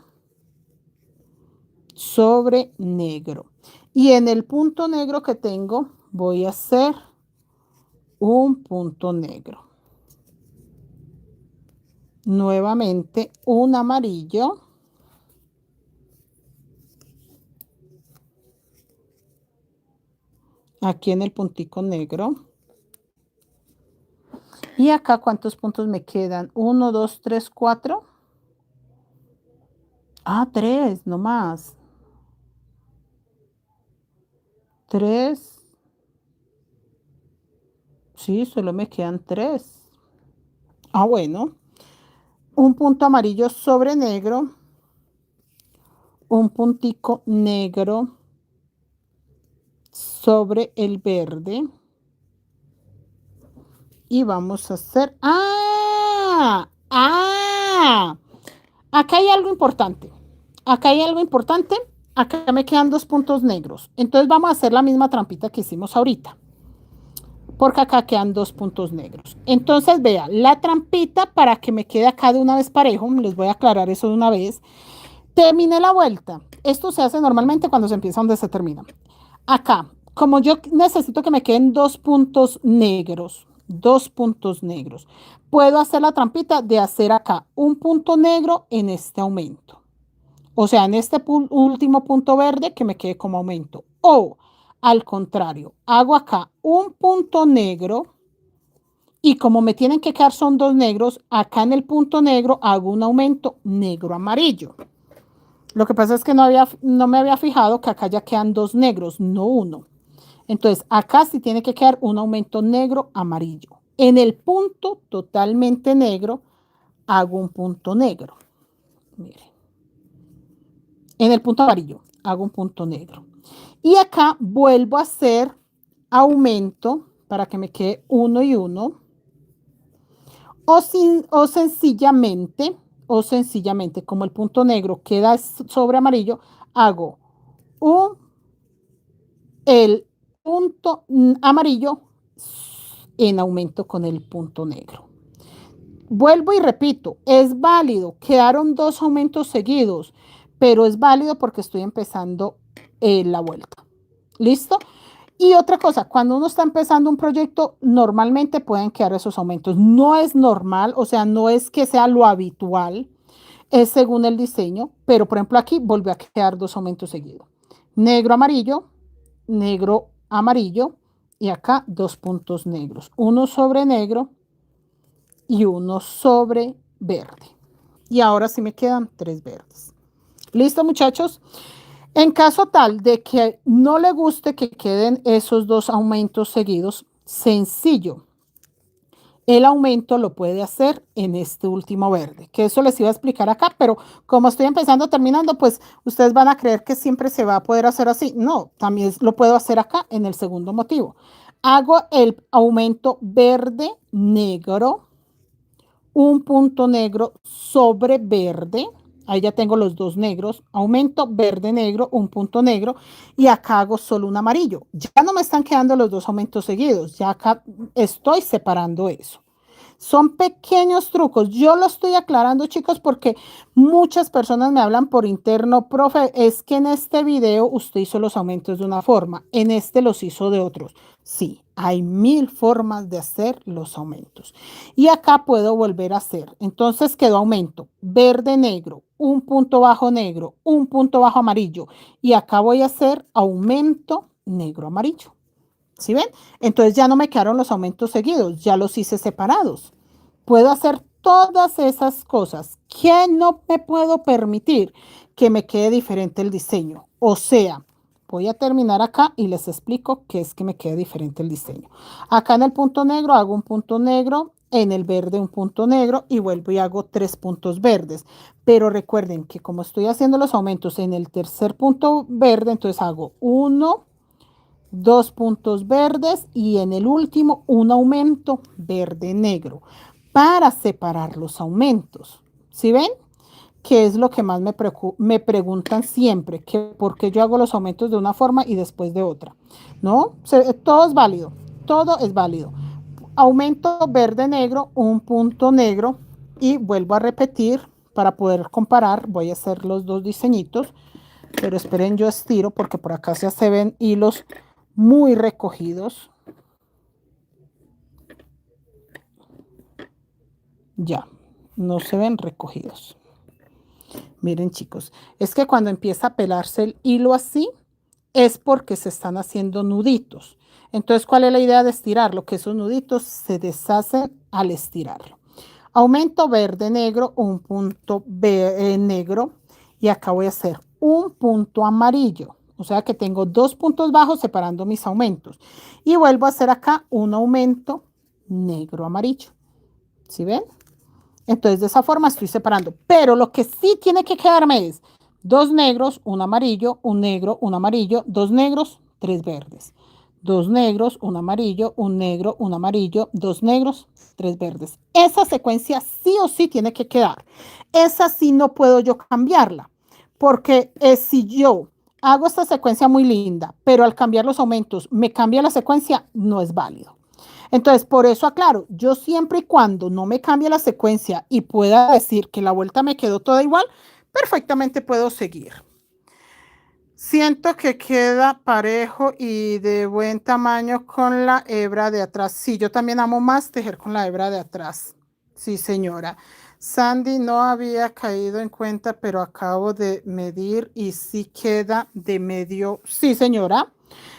sobre negro. Y en el punto negro que tengo voy a hacer un punto negro. Nuevamente un amarillo. Aquí en el puntico negro. Y acá, ¿cuántos puntos me quedan? 1, 2, 3, 4. Ah, 3, no más. 3. Sí, solo me quedan 3. Ah, bueno. Un punto amarillo sobre negro. Un puntico negro sobre el verde. Y vamos a hacer... ¡Ah! Ah, acá hay algo importante. Acá hay algo importante. Acá me quedan 2 puntos negros. Entonces vamos a hacer la misma trampita que hicimos ahorita. Porque acá quedan 2 puntos negros. Entonces, vea, la trampita para que me quede acá de una vez parejo, les voy a aclarar eso de una vez. Terminé la vuelta. Esto se hace normalmente cuando se empieza donde se termina. Acá, como yo necesito que me queden 2 puntos negros, puedo hacer la trampita de hacer acá un punto negro en este aumento. O sea, en este último punto verde que me quede como aumento. O, al contrario, hago acá un punto negro y como me tienen que quedar son 2 negros, acá en el punto negro hago un aumento negro-amarillo. Lo que pasa es que no me había fijado que acá ya quedan 2 negros, no uno. Entonces, acá sí tiene que quedar un aumento negro-amarillo. En el punto totalmente negro, hago un punto negro. Miren. En el punto amarillo, hago un punto negro. Y acá vuelvo a hacer aumento para que me quede 1 y 1. O sencillamente, como el punto negro queda sobre amarillo, hago el punto amarillo en aumento con el punto negro. Vuelvo y repito, es válido, quedaron 2 aumentos seguidos, pero es válido porque estoy empezando la vuelta. ¿Listo? Y otra cosa, cuando uno está empezando un proyecto, normalmente pueden quedar esos aumentos. No es normal, o sea, no es que sea lo habitual, es según el diseño, pero por ejemplo aquí volvió a quedar 2 aumentos seguidos. Negro, amarillo, y acá 2 puntos negros. Uno sobre negro y uno sobre verde. Y ahora sí me quedan 3 verdes. ¿Listo, muchachos? En caso tal de que no le guste que queden esos 2 aumentos seguidos, sencillo. El aumento lo puede hacer en este último verde, que eso les iba a explicar acá, pero como estoy empezando, terminando, pues ustedes van a creer que siempre se va a poder hacer así. No, también lo puedo hacer acá en el segundo motivo. Hago el aumento verde, negro, un punto negro sobre verde. Ahí ya tengo los 2 negros. Aumento verde, negro, un punto negro. Y acá hago solo un amarillo. Ya no me están quedando los 2 aumentos seguidos. Ya acá estoy separando eso. Son pequeños trucos. Yo lo estoy aclarando, chicos, porque muchas personas me hablan por interno, profe, es que en este video usted hizo los aumentos de una forma, en este los hizo de otros. Sí, hay 1000 formas de hacer los aumentos. Y acá puedo volver a hacer. Entonces quedó aumento verde, negro, un punto bajo negro, un punto bajo amarillo. Y acá voy a hacer aumento negro, amarillo. ¿Sí ven? Entonces ya no me quedaron los aumentos seguidos, ya los hice separados. Puedo hacer todas esas cosas. ¿Qué no me puedo permitir? Que me quede diferente el diseño. O sea, voy a terminar acá y les explico qué es que me quede diferente el diseño. Acá en el punto negro hago un punto negro, en el verde un punto negro y vuelvo y hago 3 puntos verdes. Pero recuerden que como estoy haciendo los aumentos en el tercer punto verde, entonces hago 1, 2 puntos verdes y en el último un aumento verde-negro para separar los aumentos. ¿Sí ven? Que es lo que más me preguntan siempre, que por qué yo hago los aumentos de una forma y después de otra. ¿No? Todo es válido, todo es válido. Aumento verde-negro, un punto negro y vuelvo a repetir para poder comparar. Voy a hacer los 2 diseñitos, pero esperen, yo estiro porque por acá se ven hilos muy recogidos. Ya, no se ven recogidos. Miren, chicos, es que cuando empieza a pelarse el hilo así, es porque se están haciendo nuditos. Entonces, ¿cuál es la idea de estirarlo? Que esos nuditos se deshacen al estirarlo. Aumento verde, negro, un punto negro. Y acá voy a hacer un punto amarillo. O sea que tengo 2 puntos bajos separando mis aumentos. Y vuelvo a hacer acá un aumento negro amarillo. ¿Sí ven? Entonces de esa forma estoy separando. Pero lo que sí tiene que quedarme es 2 negros, un amarillo, un negro, un amarillo, 2 negros, 3 verdes. 2 negros, un amarillo, un negro, un amarillo, 2 negros, 3 verdes. Esa secuencia sí o sí tiene que quedar. Esa sí no puedo yo cambiarla, porque si yo hago esta secuencia muy linda, pero al cambiar los aumentos me cambia la secuencia, no es válido. Entonces, por eso aclaro, yo siempre y cuando no me cambie la secuencia y pueda decir que la vuelta me quedó toda igual, perfectamente puedo seguir. Siento que queda parejo y de buen tamaño con la hebra de atrás. Sí, yo también amo más tejer con la hebra de atrás. Sí, señora. Sandy, no había caído en cuenta, pero acabo de medir y sí queda de medio. Sí, señora.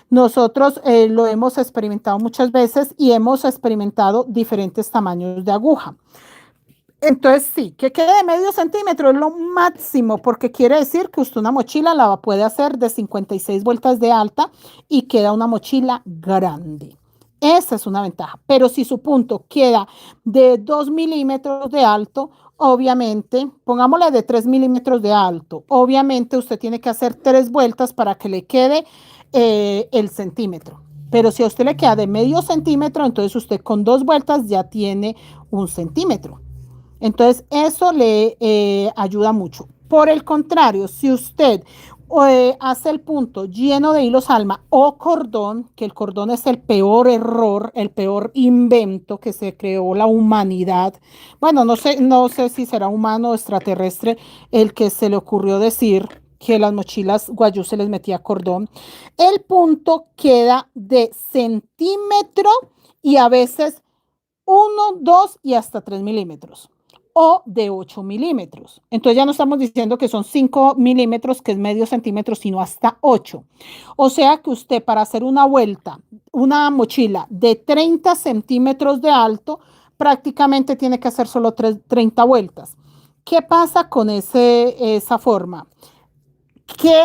Nosotros lo hemos experimentado muchas veces y hemos experimentado diferentes tamaños de aguja. Entonces sí, que quede de medio centímetro es lo máximo, porque quiere decir que usted una mochila la puede hacer de 56 vueltas de alta y queda una mochila grande. Esa es una ventaja. Pero si su punto queda de 2 milímetros de alto, obviamente, pongámosle de 3 milímetros de alto, obviamente usted tiene que hacer 3 vueltas para que le quede el centímetro. Pero si a usted le queda de medio centímetro, entonces usted con 2 vueltas ya tiene 1 centímetro. Entonces, eso le ayuda mucho. Por el contrario, si usted hace el punto lleno de hilos alma o cordón, que el cordón es el peor error, el peor invento que se creó la humanidad. Bueno, no sé si será humano o extraterrestre el que se le ocurrió decir que las mochilas guayú se les metía cordón. El punto queda de centímetro y a veces 1, 2 y hasta 3 milímetros o de 8 milímetros. Entonces ya no estamos diciendo que son 5 milímetros, que es medio centímetro, sino hasta 8. O sea que usted para hacer una vuelta, una mochila de 30 centímetros de alto, prácticamente tiene que hacer solo 30 vueltas. ¿Qué pasa con esa forma? Que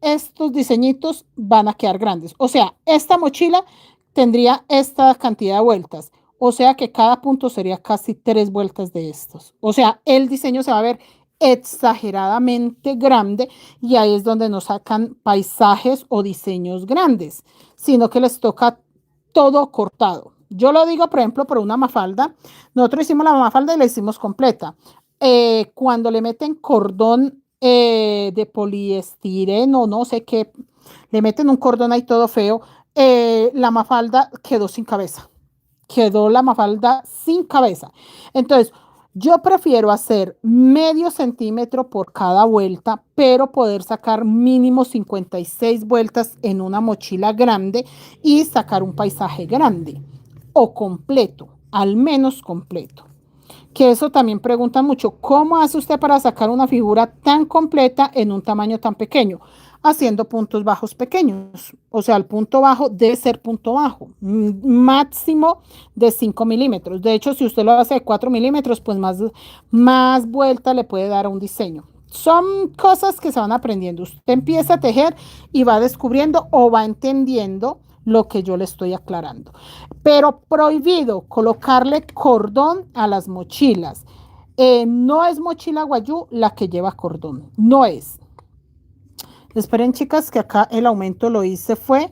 estos diseñitos van a quedar grandes. O sea, esta mochila tendría esta cantidad de vueltas. O sea que cada punto sería casi 3 vueltas de estos. O sea, el diseño se va a ver exageradamente grande y ahí es donde nos sacan paisajes o diseños grandes, sino que les toca todo cortado. Yo lo digo, por ejemplo, por una mafalda. Nosotros hicimos la mafalda y la hicimos completa. Cuando le meten cordón de poliestireno, no sé qué, le meten un cordón ahí todo feo, la mafalda quedó sin cabeza. Quedó la mafalda sin cabeza. Entonces, yo prefiero hacer medio centímetro por cada vuelta, pero poder sacar mínimo 56 vueltas en una mochila grande y sacar un paisaje grande o completo, al menos completo. Que eso también preguntan mucho, ¿cómo hace usted para sacar una figura tan completa en un tamaño tan pequeño? Haciendo puntos bajos pequeños. O sea, el punto bajo debe ser punto bajo, máximo de 5 milímetros. De hecho, si usted lo hace de 4 milímetros, pues más vuelta le puede dar a un diseño. Son cosas que se van aprendiendo. Usted empieza a tejer y va descubriendo o va entendiendo lo que yo le estoy aclarando. Pero prohibido colocarle cordón a las mochilas. No es mochila guayú la que lleva cordón, no es. Esperen, chicas, que acá el aumento lo hice fue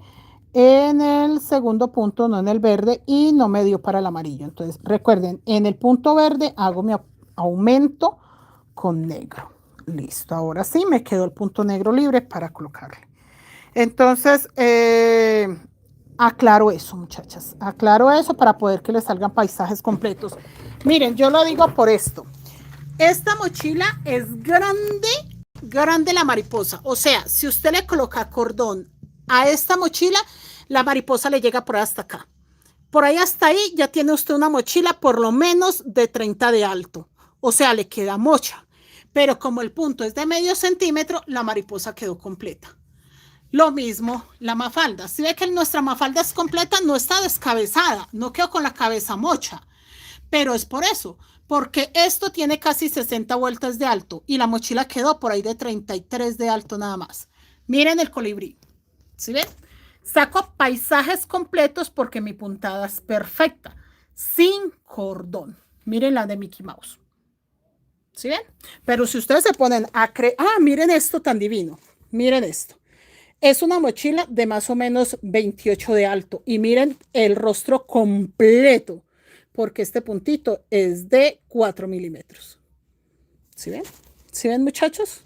en el segundo punto, no en el verde, y no me dio para el amarillo. Entonces, recuerden, en el punto verde hago mi aumento con negro. Listo, ahora sí me quedó el punto negro libre para colocarle. Entonces, aclaro eso, muchachas. Aclaro eso para poder que les salgan paisajes completos. Miren, yo lo digo por esto. Esta mochila es grande, grande la mariposa. O sea, si usted le coloca cordón a esta mochila, la mariposa le llega por hasta acá. Por ahí hasta ahí ya tiene usted una mochila por lo menos de 30 de alto. O sea, le queda mocha. Pero como el punto es de medio centímetro, la mariposa quedó completa. Lo mismo la mafalda. Si ve que nuestra mafalda es completa, no está descabezada, no quedó con la cabeza mocha. Pero es por eso, porque esto tiene casi 60 vueltas de alto y la mochila quedó por ahí de 33 de alto nada más. Miren el colibrí. ¿Sí ven? Saco paisajes completos porque mi puntada es perfecta, sin cordón. Miren la de Mickey Mouse. ¿Sí ven? Pero si ustedes se ponen a creer, miren esto tan divino. Miren esto. Es una mochila de más o menos 28 de alto. Y miren el rostro completo, porque este puntito es de 4 milímetros. ¿Sí ven? ¿Sí ven, muchachos?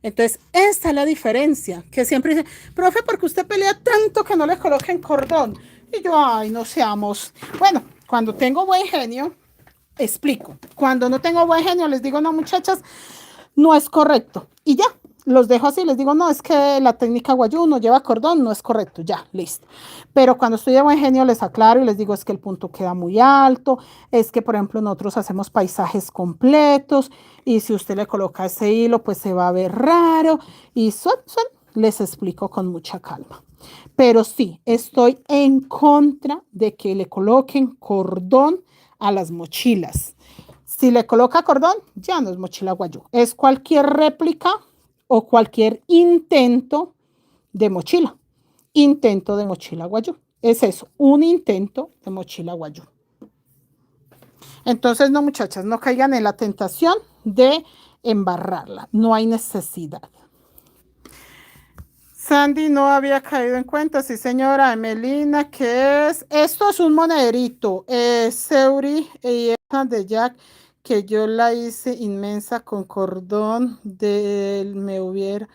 Entonces, esta es la diferencia, que siempre dice, profe, ¿por qué usted pelea tanto que no le coloquen cordón? Y yo, ay, no seamos. Bueno, cuando tengo buen genio, explico. Cuando no tengo buen genio, les digo, no, muchachas, no es correcto. Y ya, los dejo así, les digo, no, es que la técnica guayú no lleva cordón, no es correcto, ya, listo. Pero cuando estoy de buen genio les aclaro y les digo, es que el punto queda muy alto, es que, por ejemplo, nosotros hacemos paisajes completos y si usted le coloca ese hilo, pues se va a ver raro y les explico con mucha calma. Pero sí, estoy en contra de que le coloquen cordón a las mochilas. Si le coloca cordón, ya no es mochila guayú. Es cualquier réplica o cualquier intento de mochila. Intento de mochila guayú. Es eso, un intento de mochila guayú. Entonces, no, muchachas, no caigan en la tentación de embarrarla. No hay necesidad. Sandy no había caído en cuenta, sí señora. Emelina, ¿qué es? Esto es un monederito. Seuri y esa de Jack, que yo la hice inmensa con cordón del me hubiera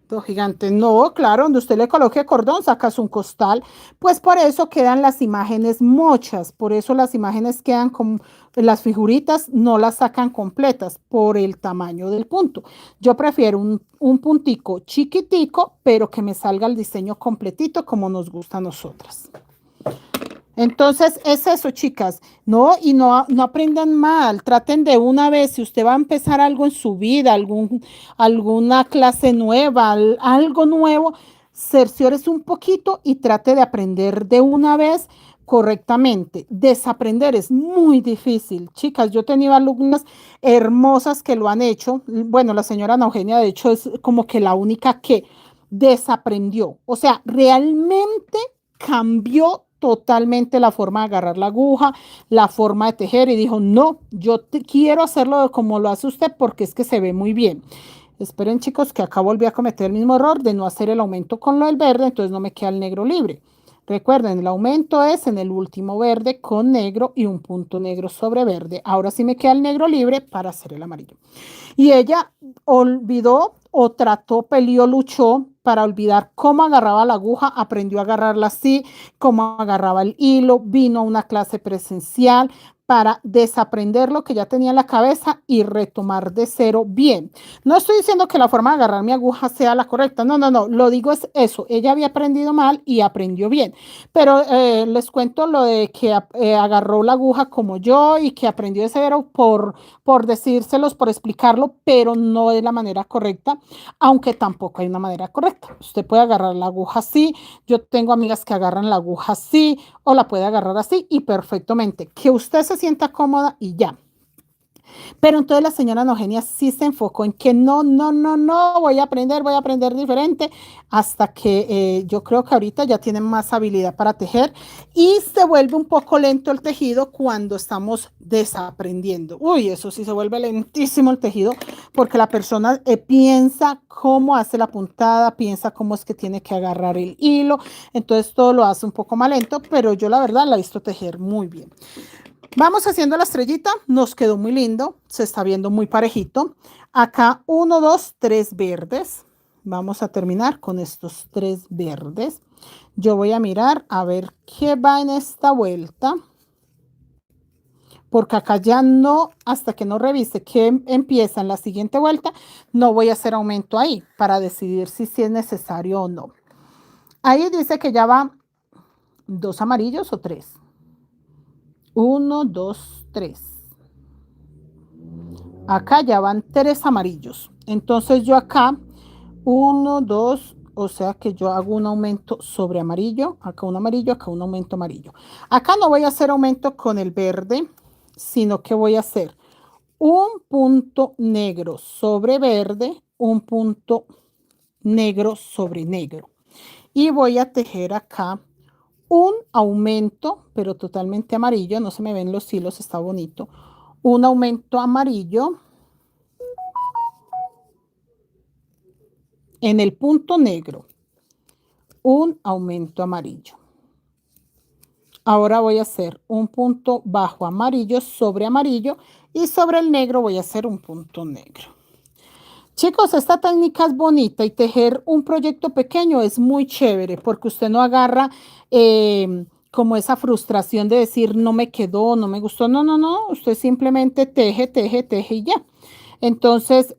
quedado gigante. No, claro, donde usted le coloque cordón, sacas un costal. Pues por eso quedan las imágenes mochas, por eso las imágenes quedan como las figuritas, no las sacan completas por el tamaño del punto. Yo prefiero un puntico chiquitico, pero que me salga el diseño completito como nos gusta a nosotras. Entonces, es eso, chicas, ¿no? Y no aprendan mal, traten de una vez, si usted va a empezar algo en su vida, alguna clase nueva, algo nuevo, cerciórese un poquito y trate de aprender de una vez correctamente. Desaprender es muy difícil, chicas. Yo he tenido alumnas hermosas que lo han hecho. Bueno, la señora Ana Eugenia, de hecho, es como que la única que desaprendió. O sea, realmente cambió totalmente la forma de agarrar la aguja, la forma de tejer y dijo, no, yo quiero hacerlo como lo hace usted porque es que se ve muy bien. Esperen, chicos, que acá volví a cometer el mismo error de no hacer el aumento con lo del verde, entonces no me queda el negro libre. Recuerden, el aumento es en el último verde con negro y un punto negro sobre verde. Ahora sí me queda el negro libre para hacer el amarillo. Y ella olvidó o trató, peleó, luchó para olvidar cómo agarraba la aguja, aprendió a agarrarla así, cómo agarraba el hilo, vino a una clase presencial para desaprender lo que ya tenía en la cabeza y retomar de cero bien. No estoy diciendo que la forma de agarrar mi aguja sea la correcta, no, no, no, lo digo es eso, ella había aprendido mal y aprendió bien, pero les cuento lo de que agarró la aguja como yo y que aprendió de cero por decírselos, por explicarlo, pero no de la manera correcta, aunque tampoco hay una manera correcta. Usted puede agarrar la aguja así, yo tengo amigas que agarran la aguja así o la puede agarrar así y perfectamente. Que usted se sienta cómoda y ya. Pero entonces la señora Eugenia sí se enfocó en que no, no, no, no, voy a aprender diferente, hasta que yo creo que ahorita ya tienen más habilidad para tejer y se vuelve un poco lento el tejido cuando estamos desaprendiendo. Uy, eso sí se vuelve lentísimo el tejido porque la persona piensa cómo hace la puntada, piensa cómo es que tiene que agarrar el hilo, entonces todo lo hace un poco más lento, pero yo la verdad la he visto tejer muy bien. Vamos haciendo la estrellita, nos quedó muy lindo, se está viendo muy parejito. Acá 1, 2, 3 verdes. Vamos a terminar con estos 3 verdes. Yo voy a mirar a ver qué va en esta vuelta. Porque acá ya no, hasta que no revise qué empieza en la siguiente vuelta, no voy a hacer aumento ahí para decidir si es necesario o no. Ahí dice que ya va 2 amarillos o 3. 1, 2, 3. Acá ya van 3 amarillos. Entonces yo acá 1, 2, o sea que yo hago un aumento sobre amarillo, acá un amarillo, acá un aumento amarillo. Acá no voy a hacer aumento con el verde, sino que voy a hacer un punto negro sobre verde, un punto negro sobre negro. Y voy a tejer acá un aumento, pero totalmente amarillo, no se me ven los hilos, está bonito. Un aumento amarillo en el punto negro. un aumento amarillo. Ahora voy a hacer un punto bajo amarillo sobre amarillo y sobre el negro voy a hacer un punto negro. Chicos, esta técnica es bonita y tejer un proyecto pequeño es muy chévere porque usted no agarra como esa frustración de decir no me quedó, no me gustó. No, no, no. Usted simplemente teje, teje, teje y ya. Entonces,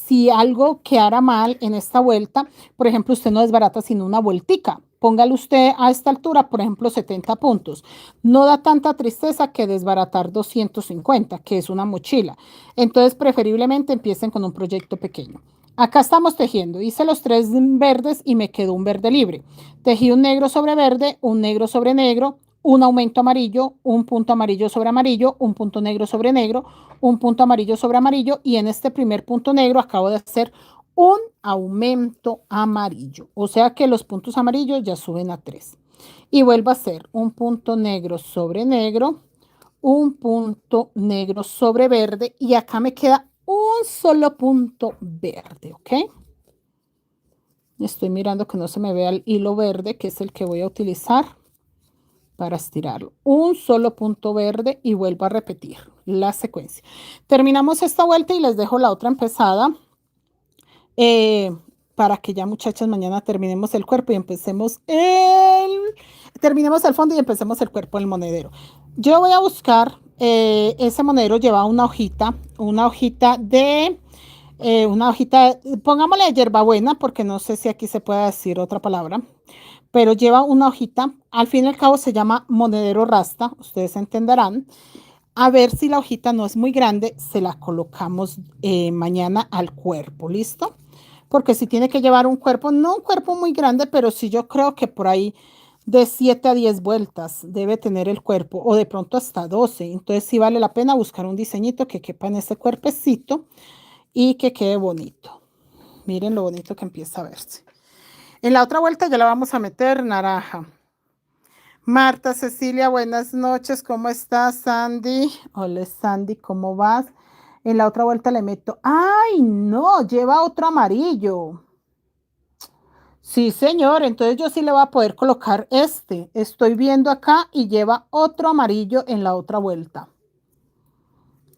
si algo quedara mal en esta vuelta, por ejemplo, usted no desbarata sino una vueltica. Póngale usted a esta altura, por ejemplo, 70 puntos. No da tanta tristeza que desbaratar 250, que es una mochila. Entonces, preferiblemente empiecen con un proyecto pequeño. Acá estamos tejiendo. Hice los 3 verdes y me quedó un verde libre. Tejí un negro sobre verde, un negro sobre negro, un aumento amarillo, un punto amarillo sobre amarillo, un punto negro sobre negro, un punto amarillo sobre amarillo y en este primer punto negro acabo de hacer un aumento amarillo. O sea que los puntos amarillos ya suben a 3. Y vuelvo a hacer un punto negro sobre negro, un punto negro sobre verde y acá me queda un solo punto verde, ¿ok? Estoy mirando que no se me vea el hilo verde, que es el que voy a utilizar para estirarlo. Un solo punto verde y vuelvo a repetir la secuencia. Terminamos esta vuelta y les dejo la otra empezada para que ya, muchachas, mañana terminemos el cuerpo y empecemos terminemos el fondo y empecemos el cuerpo del monedero. Yo voy a buscar, ese monedero lleva una hojita pongámosle de hierbabuena, porque no sé si aquí se puede decir otra palabra, pero lleva una hojita, al fin y al cabo se llama monedero rasta, ustedes entenderán. A ver si la hojita no es muy grande, se la colocamos mañana al cuerpo, ¿listo? Porque si tiene que llevar un cuerpo, no un cuerpo muy grande, pero sí yo creo que por ahí de 7 a 10 vueltas debe tener el cuerpo, o de pronto hasta 12. Entonces sí vale la pena buscar un diseñito que quepa en ese cuerpecito y que quede bonito. Miren lo bonito que empieza a verse. En la otra vuelta ya la vamos a meter naranja. Marta, Cecilia, buenas noches. ¿Cómo estás, Sandy? Hola, Sandy, ¿cómo vas? En la otra vuelta le meto. ¡Ay, no! Lleva otro amarillo. Sí, señor. Entonces yo sí le voy a poder colocar este. Estoy viendo acá y lleva otro amarillo en la otra vuelta.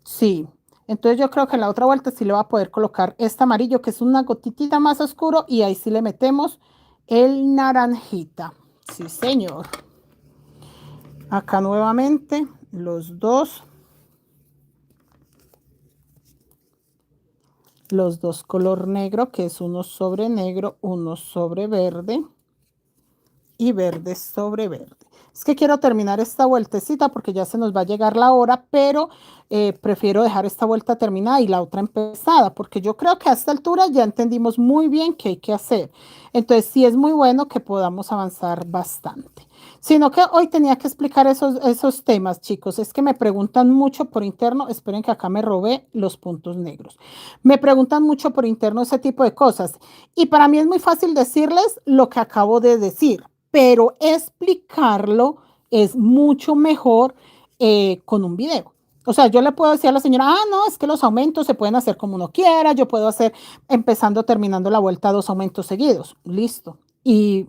Sí. Entonces yo creo que en la otra vuelta sí le voy a poder colocar este amarillo, que es una gotitita más oscuro, y ahí sí le metemos el naranjita. Sí, señor. Acá nuevamente los dos color negro, que es uno sobre negro, uno sobre verde y verde sobre verde. Es que quiero terminar esta vueltecita porque ya se nos va a llegar la hora, pero prefiero dejar esta vuelta terminada y la otra empezada, porque yo creo que a esta altura ya entendimos muy bien qué hay que hacer. Entonces sí es muy bueno que podamos avanzar bastante. Sino que hoy tenía que explicar esos temas, chicos. Es que me preguntan mucho por interno. Esperen que acá me robé los puntos negros. Me preguntan mucho por interno ese tipo de cosas. Y para mí es muy fácil decirles lo que acabo de decir, pero explicarlo es mucho mejor con un video. O sea, yo le puedo decir a la señora, no, es que los aumentos se pueden hacer como uno quiera. Yo puedo hacer empezando, terminando la vuelta 2 aumentos seguidos. Listo. Y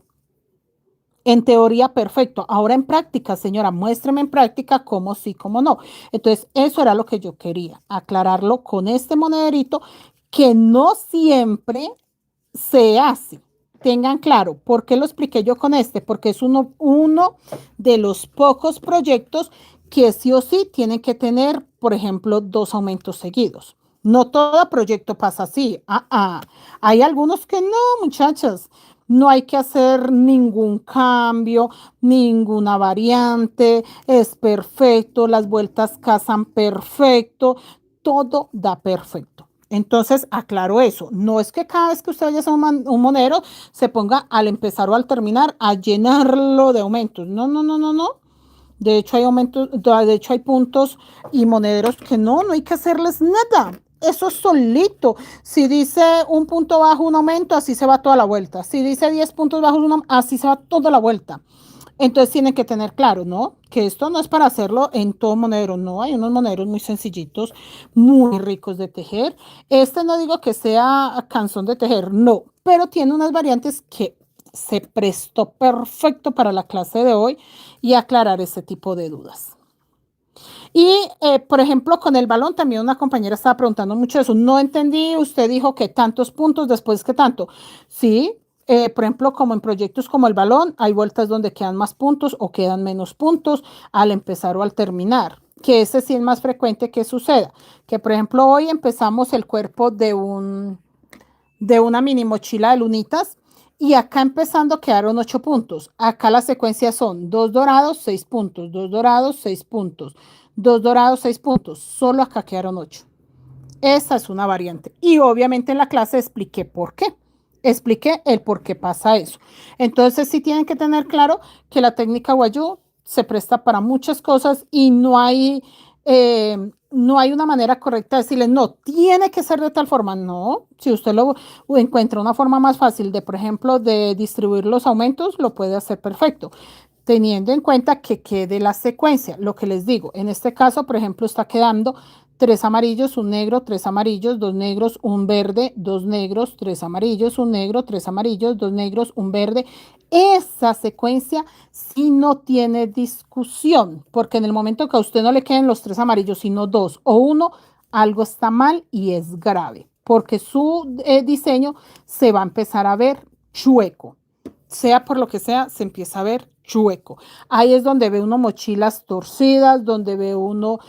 en teoría, perfecto. Ahora en práctica, señora, muéstreme en práctica cómo sí, cómo no. Entonces, eso era lo que yo quería, aclararlo con este monederito, que no siempre se hace. Tengan claro, ¿por qué lo expliqué yo con este? Porque es uno de los pocos proyectos que sí o sí tienen que tener, por ejemplo, 2 aumentos seguidos. No todo proyecto pasa así. Hay algunos que no, muchachas. No hay que hacer ningún cambio, ninguna variante. Es perfecto, las vueltas casan perfecto. Todo da perfecto. Entonces, aclaro eso. No es que cada vez que usted vaya a hacer un monedero se ponga al empezar o al terminar a llenarlo de aumentos. No, no, no, no, no. De hecho, hay aumentos, de hecho, hay puntos y monederos que no hay que hacerles nada. Eso es solito. Si dice un punto bajo, un aumento, así se va toda la vuelta. Si dice 10 puntos bajos, así se va toda la vuelta. Entonces tienen que tener claro, ¿no? Que esto no es para hacerlo en todo monedero, no. Hay unos monederos muy sencillitos, muy ricos de tejer. Este no digo que sea cansón de tejer, no, pero tiene unas variantes que se prestó perfecto para la clase de hoy y aclarar ese tipo de dudas. Y, por ejemplo, con el balón también una compañera estaba preguntando mucho eso. No entendí, usted dijo que tantos puntos después que tanto. Sí, por ejemplo, como en proyectos como el balón, hay vueltas donde quedan más puntos o quedan menos puntos al empezar o al terminar. Que ese sí es más frecuente que suceda. Que, por ejemplo, hoy empezamos el cuerpo de una mini mochila de lunitas y acá empezando quedaron 8 puntos. Acá la secuencia son 2 dorados, 6 puntos, 2 dorados, 6 puntos, 2 dorados, 6 puntos. Solo acá quedaron 8. Esa es una variante. Y obviamente en la clase expliqué por qué. Expliqué el por qué pasa eso. Entonces sí tienen que tener claro que la técnica Wayuu se presta para muchas cosas y no hay una manera correcta de decirle, no, tiene que ser de tal forma. No, si usted lo encuentra una forma más fácil de, por ejemplo, de distribuir los aumentos, lo puede hacer perfecto, teniendo en cuenta que quede la secuencia. Lo que les digo, en este caso, por ejemplo, está quedando 3 amarillos, un negro, 3 amarillos, 2 negros, un verde, 2 negros, 3 amarillos, un negro, 3 amarillos, 2 negros, un verde. Esa secuencia sí no tiene discusión, porque en el momento que a usted no le queden los 3 amarillos, sino 2 o 1, algo está mal y es grave, porque su diseño se va a empezar a ver chueco. Sea por lo que sea, se empieza a ver chueco. Ahí es donde ve uno mochilas torcidas, donde ve uno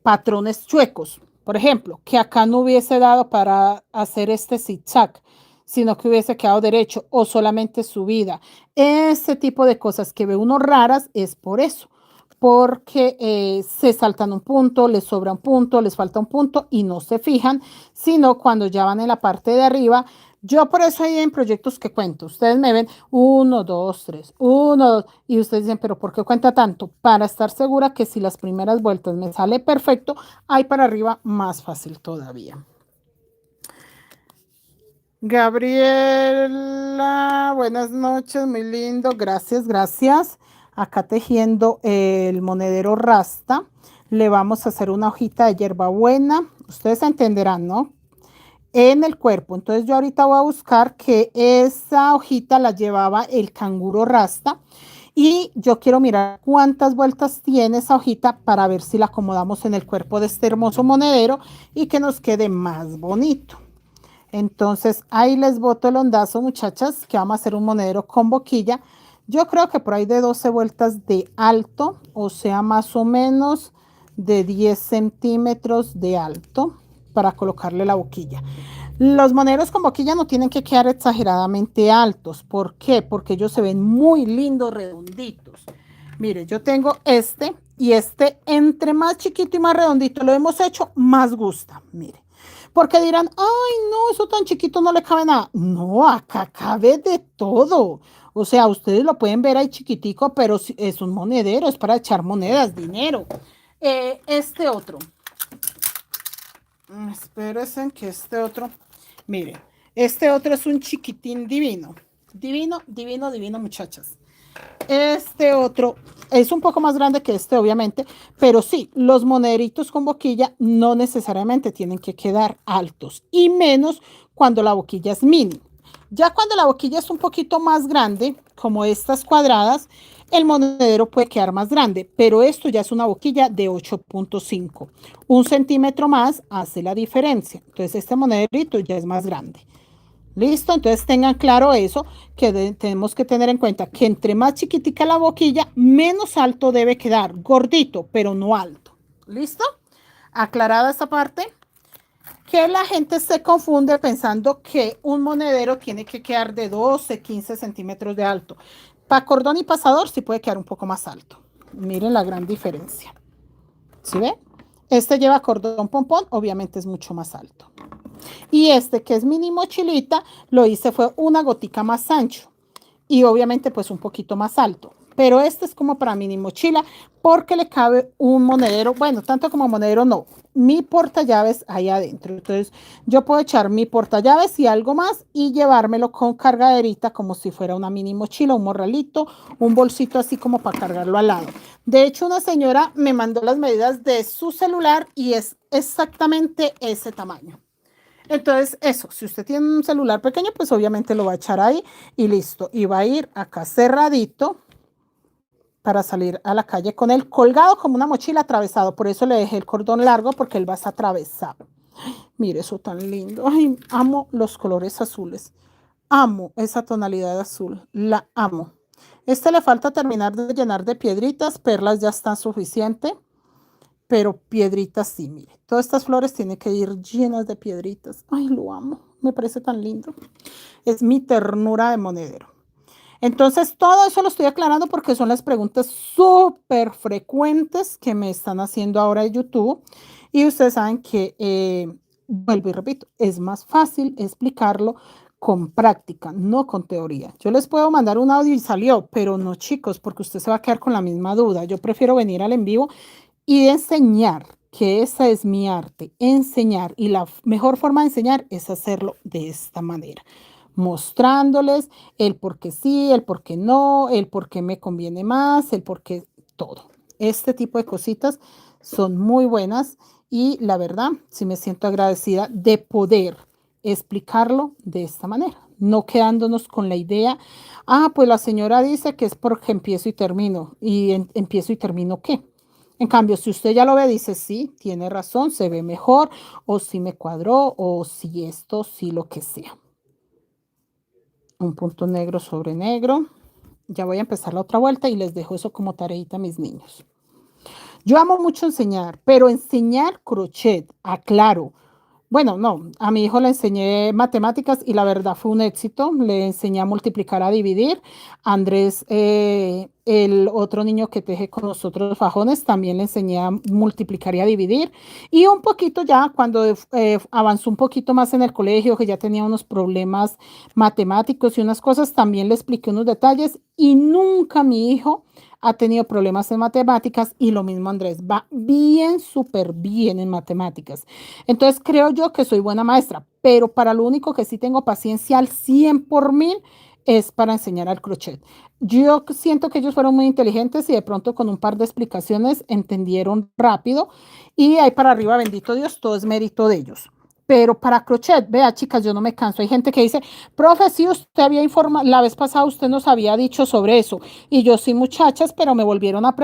patrones chuecos. Por ejemplo, que acá no hubiese dado para hacer este zigzag, sino que hubiese quedado derecho o solamente subida. Ese tipo de cosas que ve uno raras es por eso, porque se saltan un punto, les sobra un punto, les falta un punto y no se fijan, sino cuando ya van en la parte de arriba. Yo por eso ahí en proyectos que cuento, ustedes me ven 1, 2, 3, 1, 2, y ustedes dicen, pero ¿por qué cuenta tanto? Para estar segura que si las primeras vueltas me sale perfecto, ahí para arriba más fácil todavía. Gabriela, buenas noches, muy lindo, gracias, gracias. Acá tejiendo el monedero rasta, le vamos a hacer una hojita de hierbabuena, ustedes entenderán, ¿no? En el cuerpo. Entonces yo ahorita voy a buscar que esa hojita la llevaba el canguro rasta y yo quiero mirar cuántas vueltas tiene esa hojita para ver si la acomodamos en el cuerpo de este hermoso monedero y que nos quede más bonito. Entonces ahí les boto el ondazo, muchachas, que vamos a hacer un monedero con boquilla. Yo creo que por ahí de 12 vueltas de alto, o sea, más o menos de 10 centímetros de alto para colocarle la boquilla. Los moneros con boquilla no tienen que quedar exageradamente altos. ¿Por qué? Porque ellos se ven muy lindos, redonditos. Mire, yo tengo este y este, entre más chiquito y más redondito lo hemos hecho, más gusta. Mire, porque dirán, ay, no, eso tan chiquito no le cabe nada. No, acá cabe de todo. O sea, ustedes lo pueden ver ahí chiquitico, pero es un monedero, es para echar monedas, dinero. Este otro. Espérense que este otro, mire, este otro es un chiquitín divino. Divino, divino, divino, muchachas. Este otro es un poco más grande que este, obviamente, pero sí, los monederitos con boquilla no necesariamente tienen que quedar altos, y menos cuando la boquilla es mini. Ya cuando la boquilla es un poquito más grande, como estas cuadradas, el monedero puede quedar más grande, pero esto ya es una boquilla de 8.5. Un centímetro más hace la diferencia. Entonces este monederito ya es más grande. ¿Listo? Entonces tengan claro eso, que tenemos que tener en cuenta que entre más chiquitica la boquilla, menos alto debe quedar. Gordito, pero no alto. ¿Listo? Aclarada esa parte. Que la gente se confunde pensando que un monedero tiene que quedar de 12, 15 centímetros de alto. Para cordón y pasador sí puede quedar un poco más alto. Miren la gran diferencia. ¿Sí ven? Este lleva cordón pompón, obviamente es mucho más alto. Y este que es mini mochilita, lo hice fue una gotica más ancho. Y obviamente pues un poquito más alto. Pero este es como para mini mochila porque le cabe un monedero, bueno, tanto como monedero no, mi portallaves ahí adentro. Entonces yo puedo echar mi portallaves y algo más y llevármelo con cargaderita como si fuera una mini mochila, un morralito, un bolsito así como para cargarlo al lado. De hecho, una señora me mandó las medidas de su celular y es exactamente ese tamaño. Entonces, eso, si usted tiene un celular pequeño, pues obviamente lo va a echar ahí y listo. Y va a ir acá cerradito para salir a la calle con él colgado como una mochila atravesado. Por eso le dejé el cordón largo porque él va a estar atravesado. Mire eso tan lindo. Ay, amo los colores azules. Amo esa tonalidad de azul. La amo. Este le falta terminar de llenar de piedritas. Perlas ya están suficiente. Pero piedritas sí, mire. Todas estas flores tienen que ir llenas de piedritas. Ay, lo amo. Me parece tan lindo. Es mi ternura de monedero. Entonces, todo eso lo estoy aclarando porque son las preguntas súper frecuentes que me están haciendo ahora de YouTube. Y ustedes saben que, vuelvo y repito, es más fácil explicarlo con práctica, no con teoría. Yo les puedo mandar un audio y salió, pero no, chicos, porque usted se va a quedar con la misma duda. Yo prefiero venir al en vivo y enseñar, que esa es mi arte, enseñar. Y la mejor forma de enseñar es hacerlo de esta manera, mostrándoles el por qué sí, el por qué no, el por qué me conviene más, el por qué todo. Este tipo de cositas son muy buenas y la verdad, sí me siento agradecida de poder explicarlo de esta manera, no quedándonos con la idea, pues la señora dice que es porque empiezo y termino, y empiezo y termino ¿qué? En cambio, si usted ya lo ve, dice, sí, tiene razón, se ve mejor, o si me cuadró, o si esto, si lo que sea. Un punto negro sobre negro. Ya voy a empezar la otra vuelta y les dejo eso como tareita a mis niños. Yo amo mucho enseñar, pero enseñar crochet, aclaro. Bueno, no, a mi hijo le enseñé matemáticas y la verdad fue un éxito. Le enseñé a multiplicar, a dividir. Andrés, el otro niño que teje con nosotros fajones, también le enseñé a multiplicar y a dividir. Y un poquito ya, cuando avanzó un poquito más en el colegio, que ya tenía unos problemas matemáticos y unas cosas, también le expliqué unos detalles y nunca mi hijo ha tenido problemas en matemáticas y lo mismo Andrés, va bien, súper bien en matemáticas. Entonces creo yo que soy buena maestra, pero para lo único que sí tengo paciencia al 100 por mil es para enseñar al crochet. Yo siento que ellos fueron muy inteligentes y de pronto con un par de explicaciones entendieron rápido y ahí para arriba, bendito Dios, todo es mérito de ellos. Pero para crochet, vea chicas, yo no me canso. Hay gente que dice, profe, sí, usted había informado, la vez pasada usted nos había dicho sobre eso. Y yo sí, muchachas, pero me volvieron a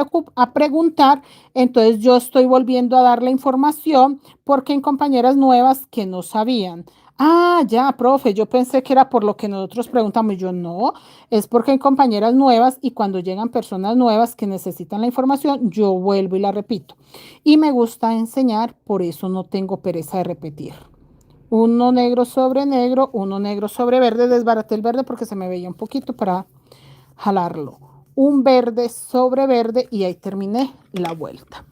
preguntar, entonces yo estoy volviendo a dar la información porque hay compañeras nuevas que no sabían. Ya, profe, yo pensé que era por lo que nosotros preguntamos. Yo no, es porque hay compañeras nuevas y cuando llegan personas nuevas que necesitan la información, yo vuelvo y la repito. Y me gusta enseñar, por eso no tengo pereza de repetir. Uno negro sobre verde. Desbaraté el verde porque se me veía un poquito para jalarlo. Un verde sobre verde y ahí terminé la vuelta.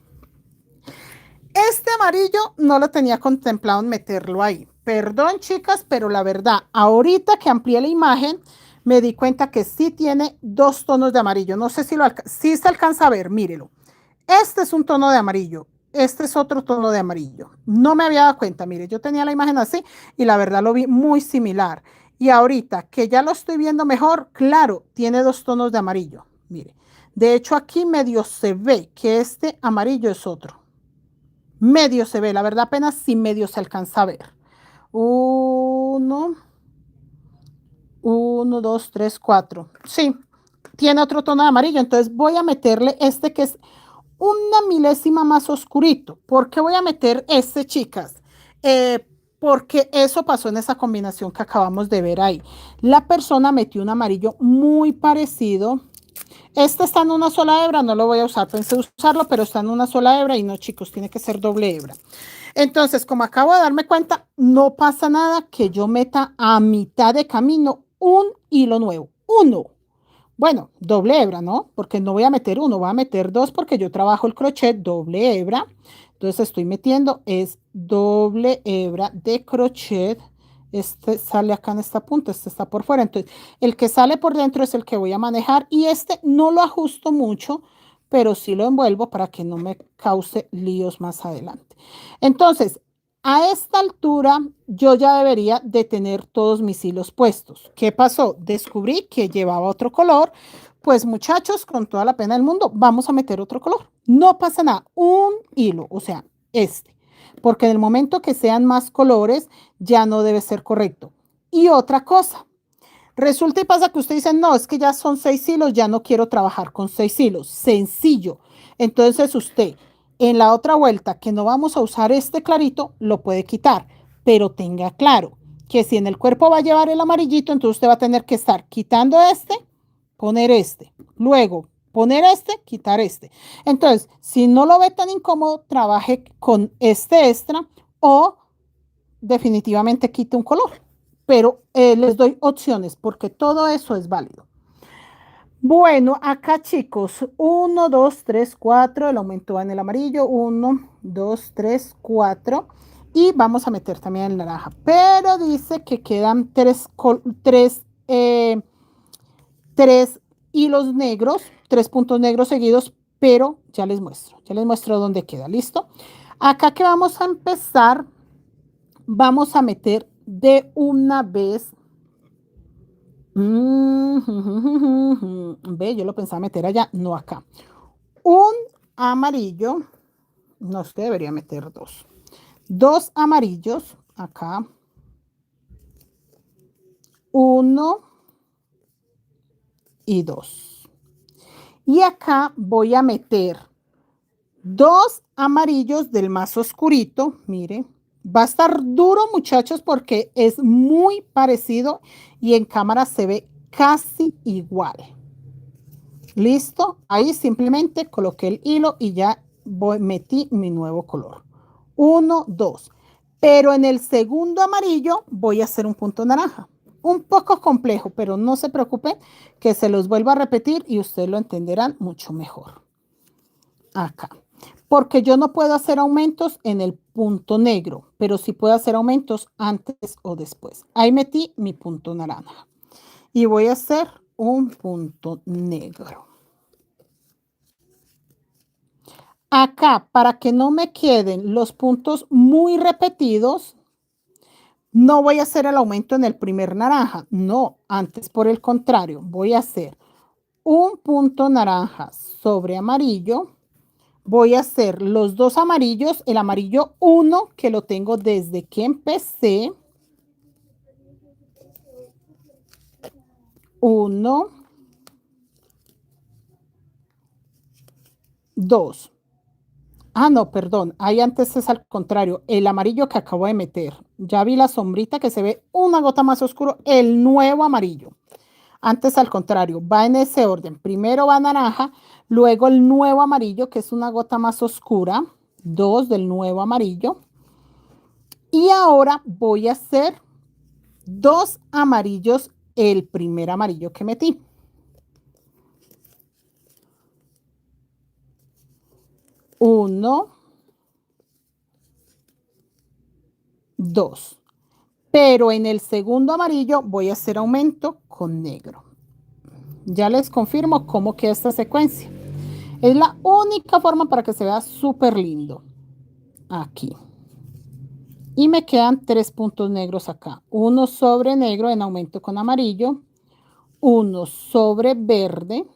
Este amarillo no lo tenía contemplado en meterlo ahí. Perdón, chicas, pero la verdad, ahorita que amplié la imagen, me di cuenta que sí tiene dos tonos de amarillo. No sé si si se alcanza a ver, mírelo. Este es un tono de amarillo. Este es otro tono de amarillo. No me había dado cuenta, mire, yo tenía la imagen así y la verdad lo vi muy similar. Y ahorita que ya lo estoy viendo mejor, claro, tiene dos tonos de amarillo. Mire, de hecho aquí medio se ve que este amarillo es otro. Medio se ve, la verdad apenas si medio se alcanza a ver. Uno, dos, tres, cuatro. Sí, tiene otro tono de amarillo. Entonces voy a meterle este que es una milésima más oscurito. ¿Por qué voy a meter este, chicas? Porque eso pasó en esa combinación que acabamos de ver ahí. La persona metió un amarillo muy parecido. Este está en una sola hebra, no lo voy a usar, pensé usarlo, pero está en una sola hebra y no, chicos, tiene que ser doble hebra. Entonces, como acabo de darme cuenta, no pasa nada que yo meta a mitad de camino un hilo nuevo, uno. Bueno, doble hebra, ¿no? Porque no voy a meter uno, voy a meter dos porque yo trabajo el crochet doble hebra. Entonces estoy metiendo es doble hebra de crochet. Este sale acá en esta punta, este está por fuera. Entonces, el que sale por dentro es el que voy a manejar y este no lo ajusto mucho, pero sí lo envuelvo para que no me cause líos más adelante. Entonces, a esta altura yo ya debería de tener todos mis hilos puestos. ¿Qué pasó? Descubrí que llevaba otro color. Pues muchachos, con toda la pena del mundo, vamos a meter otro color. No pasa nada, un hilo, o sea, este. porque en el momento que sean más colores, ya no debe ser correcto. Y otra cosa, resulta y pasa que usted dice, no, es que ya son 6 hilos, ya no quiero trabajar con 6 hilos. Sencillo. Entonces usted, en la otra vuelta que no vamos a usar este clarito, lo puede quitar. Pero tenga claro que si en el cuerpo va a llevar el amarillito, entonces usted va a tener que estar quitando este, poner este. Luego, poner este, quitar este. Entonces, si no lo ve tan incómodo, trabaje con este extra o definitivamente quite un color. Pero les doy opciones porque todo eso es válido. Bueno, acá chicos, 1, 2, 3, 4, el aumento va en el amarillo, 1, 2, 3, 4 y vamos a meter también el naranja, pero dice que quedan tres hilos negros, 3 puntos negros seguidos, pero ya les muestro dónde queda, ¿listo? Acá que vamos a empezar, vamos a meter de una vez. Ve, yo lo pensaba meter allá, no acá. Un amarillo, no, es que debería meter dos. Dos amarillos acá. Uno y dos. Y acá voy a meter dos amarillos del más oscurito, mire. Va a estar duro, muchachos, porque es muy parecido y en cámara se ve casi igual. Listo, ahí simplemente coloqué el hilo y ya metí mi nuevo color. 1, 2. Pero en el segundo amarillo voy a hacer un punto naranja. Un poco complejo, pero no se preocupen que se los vuelvo a repetir y ustedes lo entenderán mucho mejor. Acá. Porque yo no puedo hacer aumentos en el punto negro, pero sí puedo hacer aumentos antes o después. Ahí metí mi punto naranja. Y voy a hacer un punto negro. Acá, para que no me queden los puntos muy repetidos, no voy a hacer el aumento en el primer naranja. No, antes por el contrario, voy a hacer un punto naranja sobre amarillo. Voy a hacer los dos amarillos, el amarillo 1 que lo tengo desde que empecé. 1, 2. Ah, no, perdón. Ahí antes es al contrario. El amarillo que acabo de meter. Ya vi la sombrita que se ve una gota más oscuro. El nuevo amarillo. Antes al contrario. Va en ese orden. Primero va naranja. Luego el nuevo amarillo que es una gota más oscura. 2 del nuevo amarillo. Y ahora voy a hacer dos amarillos. El primer amarillo que metí. 1, 2. Pero en el segundo amarillo voy a hacer aumento con negro. Ya les confirmo cómo queda esta secuencia. Es la única forma para que se vea súper lindo. Aquí. Y me quedan 3 puntos negros acá. Uno sobre negro en aumento con amarillo. Uno sobre verde.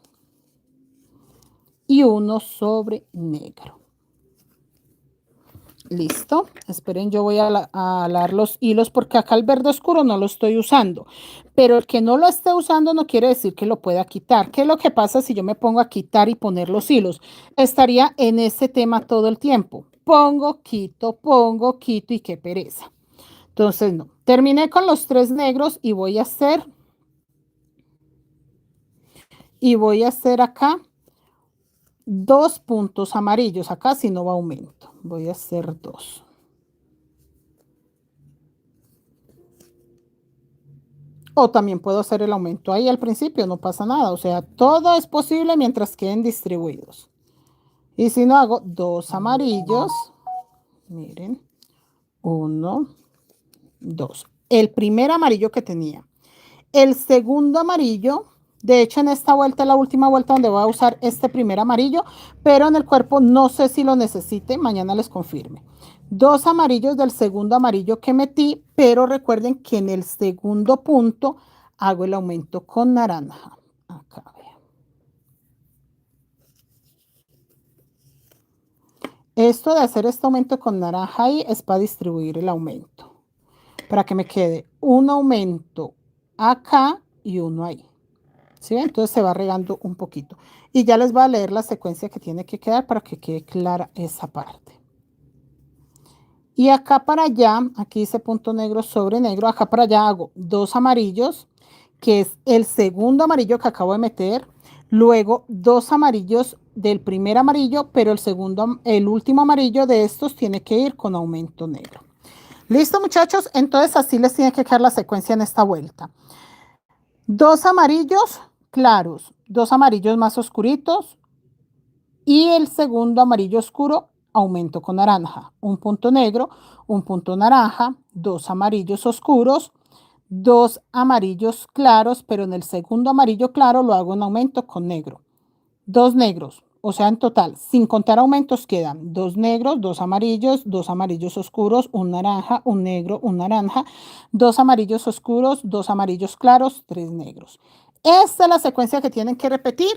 Y uno sobre negro. Listo, esperen, yo voy a alar los hilos porque acá el verde oscuro no lo estoy usando, pero el que no lo esté usando no quiere decir que lo pueda quitar. ¿Qué es lo que pasa si yo me pongo a quitar y poner los hilos? Estaría en ese tema todo el tiempo. Pongo, quito y qué pereza. Entonces no, terminé con los 3 negros y voy a hacer acá 2 puntos amarillos. Acá si no va aumento, voy a hacer 2. O también puedo hacer el aumento ahí al principio, no pasa nada. O sea, todo es posible mientras queden distribuidos. Y si no hago 2 amarillos, miren, 1, 2. El primer amarillo que tenía. El segundo amarillo, de hecho en esta vuelta es la última vuelta donde voy a usar este primer amarillo, pero en el cuerpo no sé si lo necesite, mañana les confirme. 2 amarillos del segundo amarillo que metí, pero recuerden que en el segundo punto hago el aumento con naranja. Acá, vean. Esto de hacer este aumento con naranja ahí es para distribuir el aumento. Para que me quede un aumento acá y uno ahí. ¿Sí? Entonces se va regando un poquito. Y ya les voy a leer la secuencia que tiene que quedar para que quede clara esa parte. Y acá para allá, aquí dice punto negro sobre negro, acá para allá hago 2 amarillos, que es el segundo amarillo que acabo de meter, luego 2 amarillos del primer amarillo, pero el último amarillo de estos tiene que ir con aumento negro. ¿Listo, muchachos? Entonces así les tiene que quedar la secuencia en esta vuelta. 2 amarillos claros, 2 amarillos más oscuritos y el segundo amarillo oscuro aumento con naranja, un punto negro, un punto naranja, 2 amarillos oscuros, 2 amarillos claros, pero en el segundo amarillo claro lo hago en aumento con negro, 2 negros, o sea, en total, sin contar aumentos, quedan 2 negros, 2 amarillos oscuros, un naranja, un negro, un naranja, 2 amarillos oscuros, 2 amarillos claros, 3 negros. Esta es la secuencia que tienen que repetir.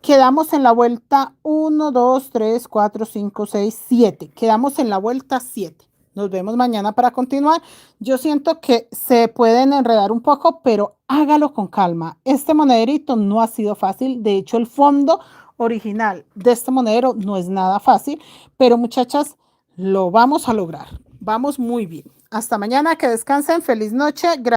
Quedamos en la vuelta 1, 2, 3, 4, 5, 6, 7. Quedamos en la vuelta 7. Nos vemos mañana para continuar. Yo siento que se pueden enredar un poco, pero hágalo con calma. Este monederito no ha sido fácil. De hecho, el fondo original de este monedero no es nada fácil, pero muchachas, lo vamos a lograr. Vamos muy bien. Hasta mañana, que descansen. Feliz noche.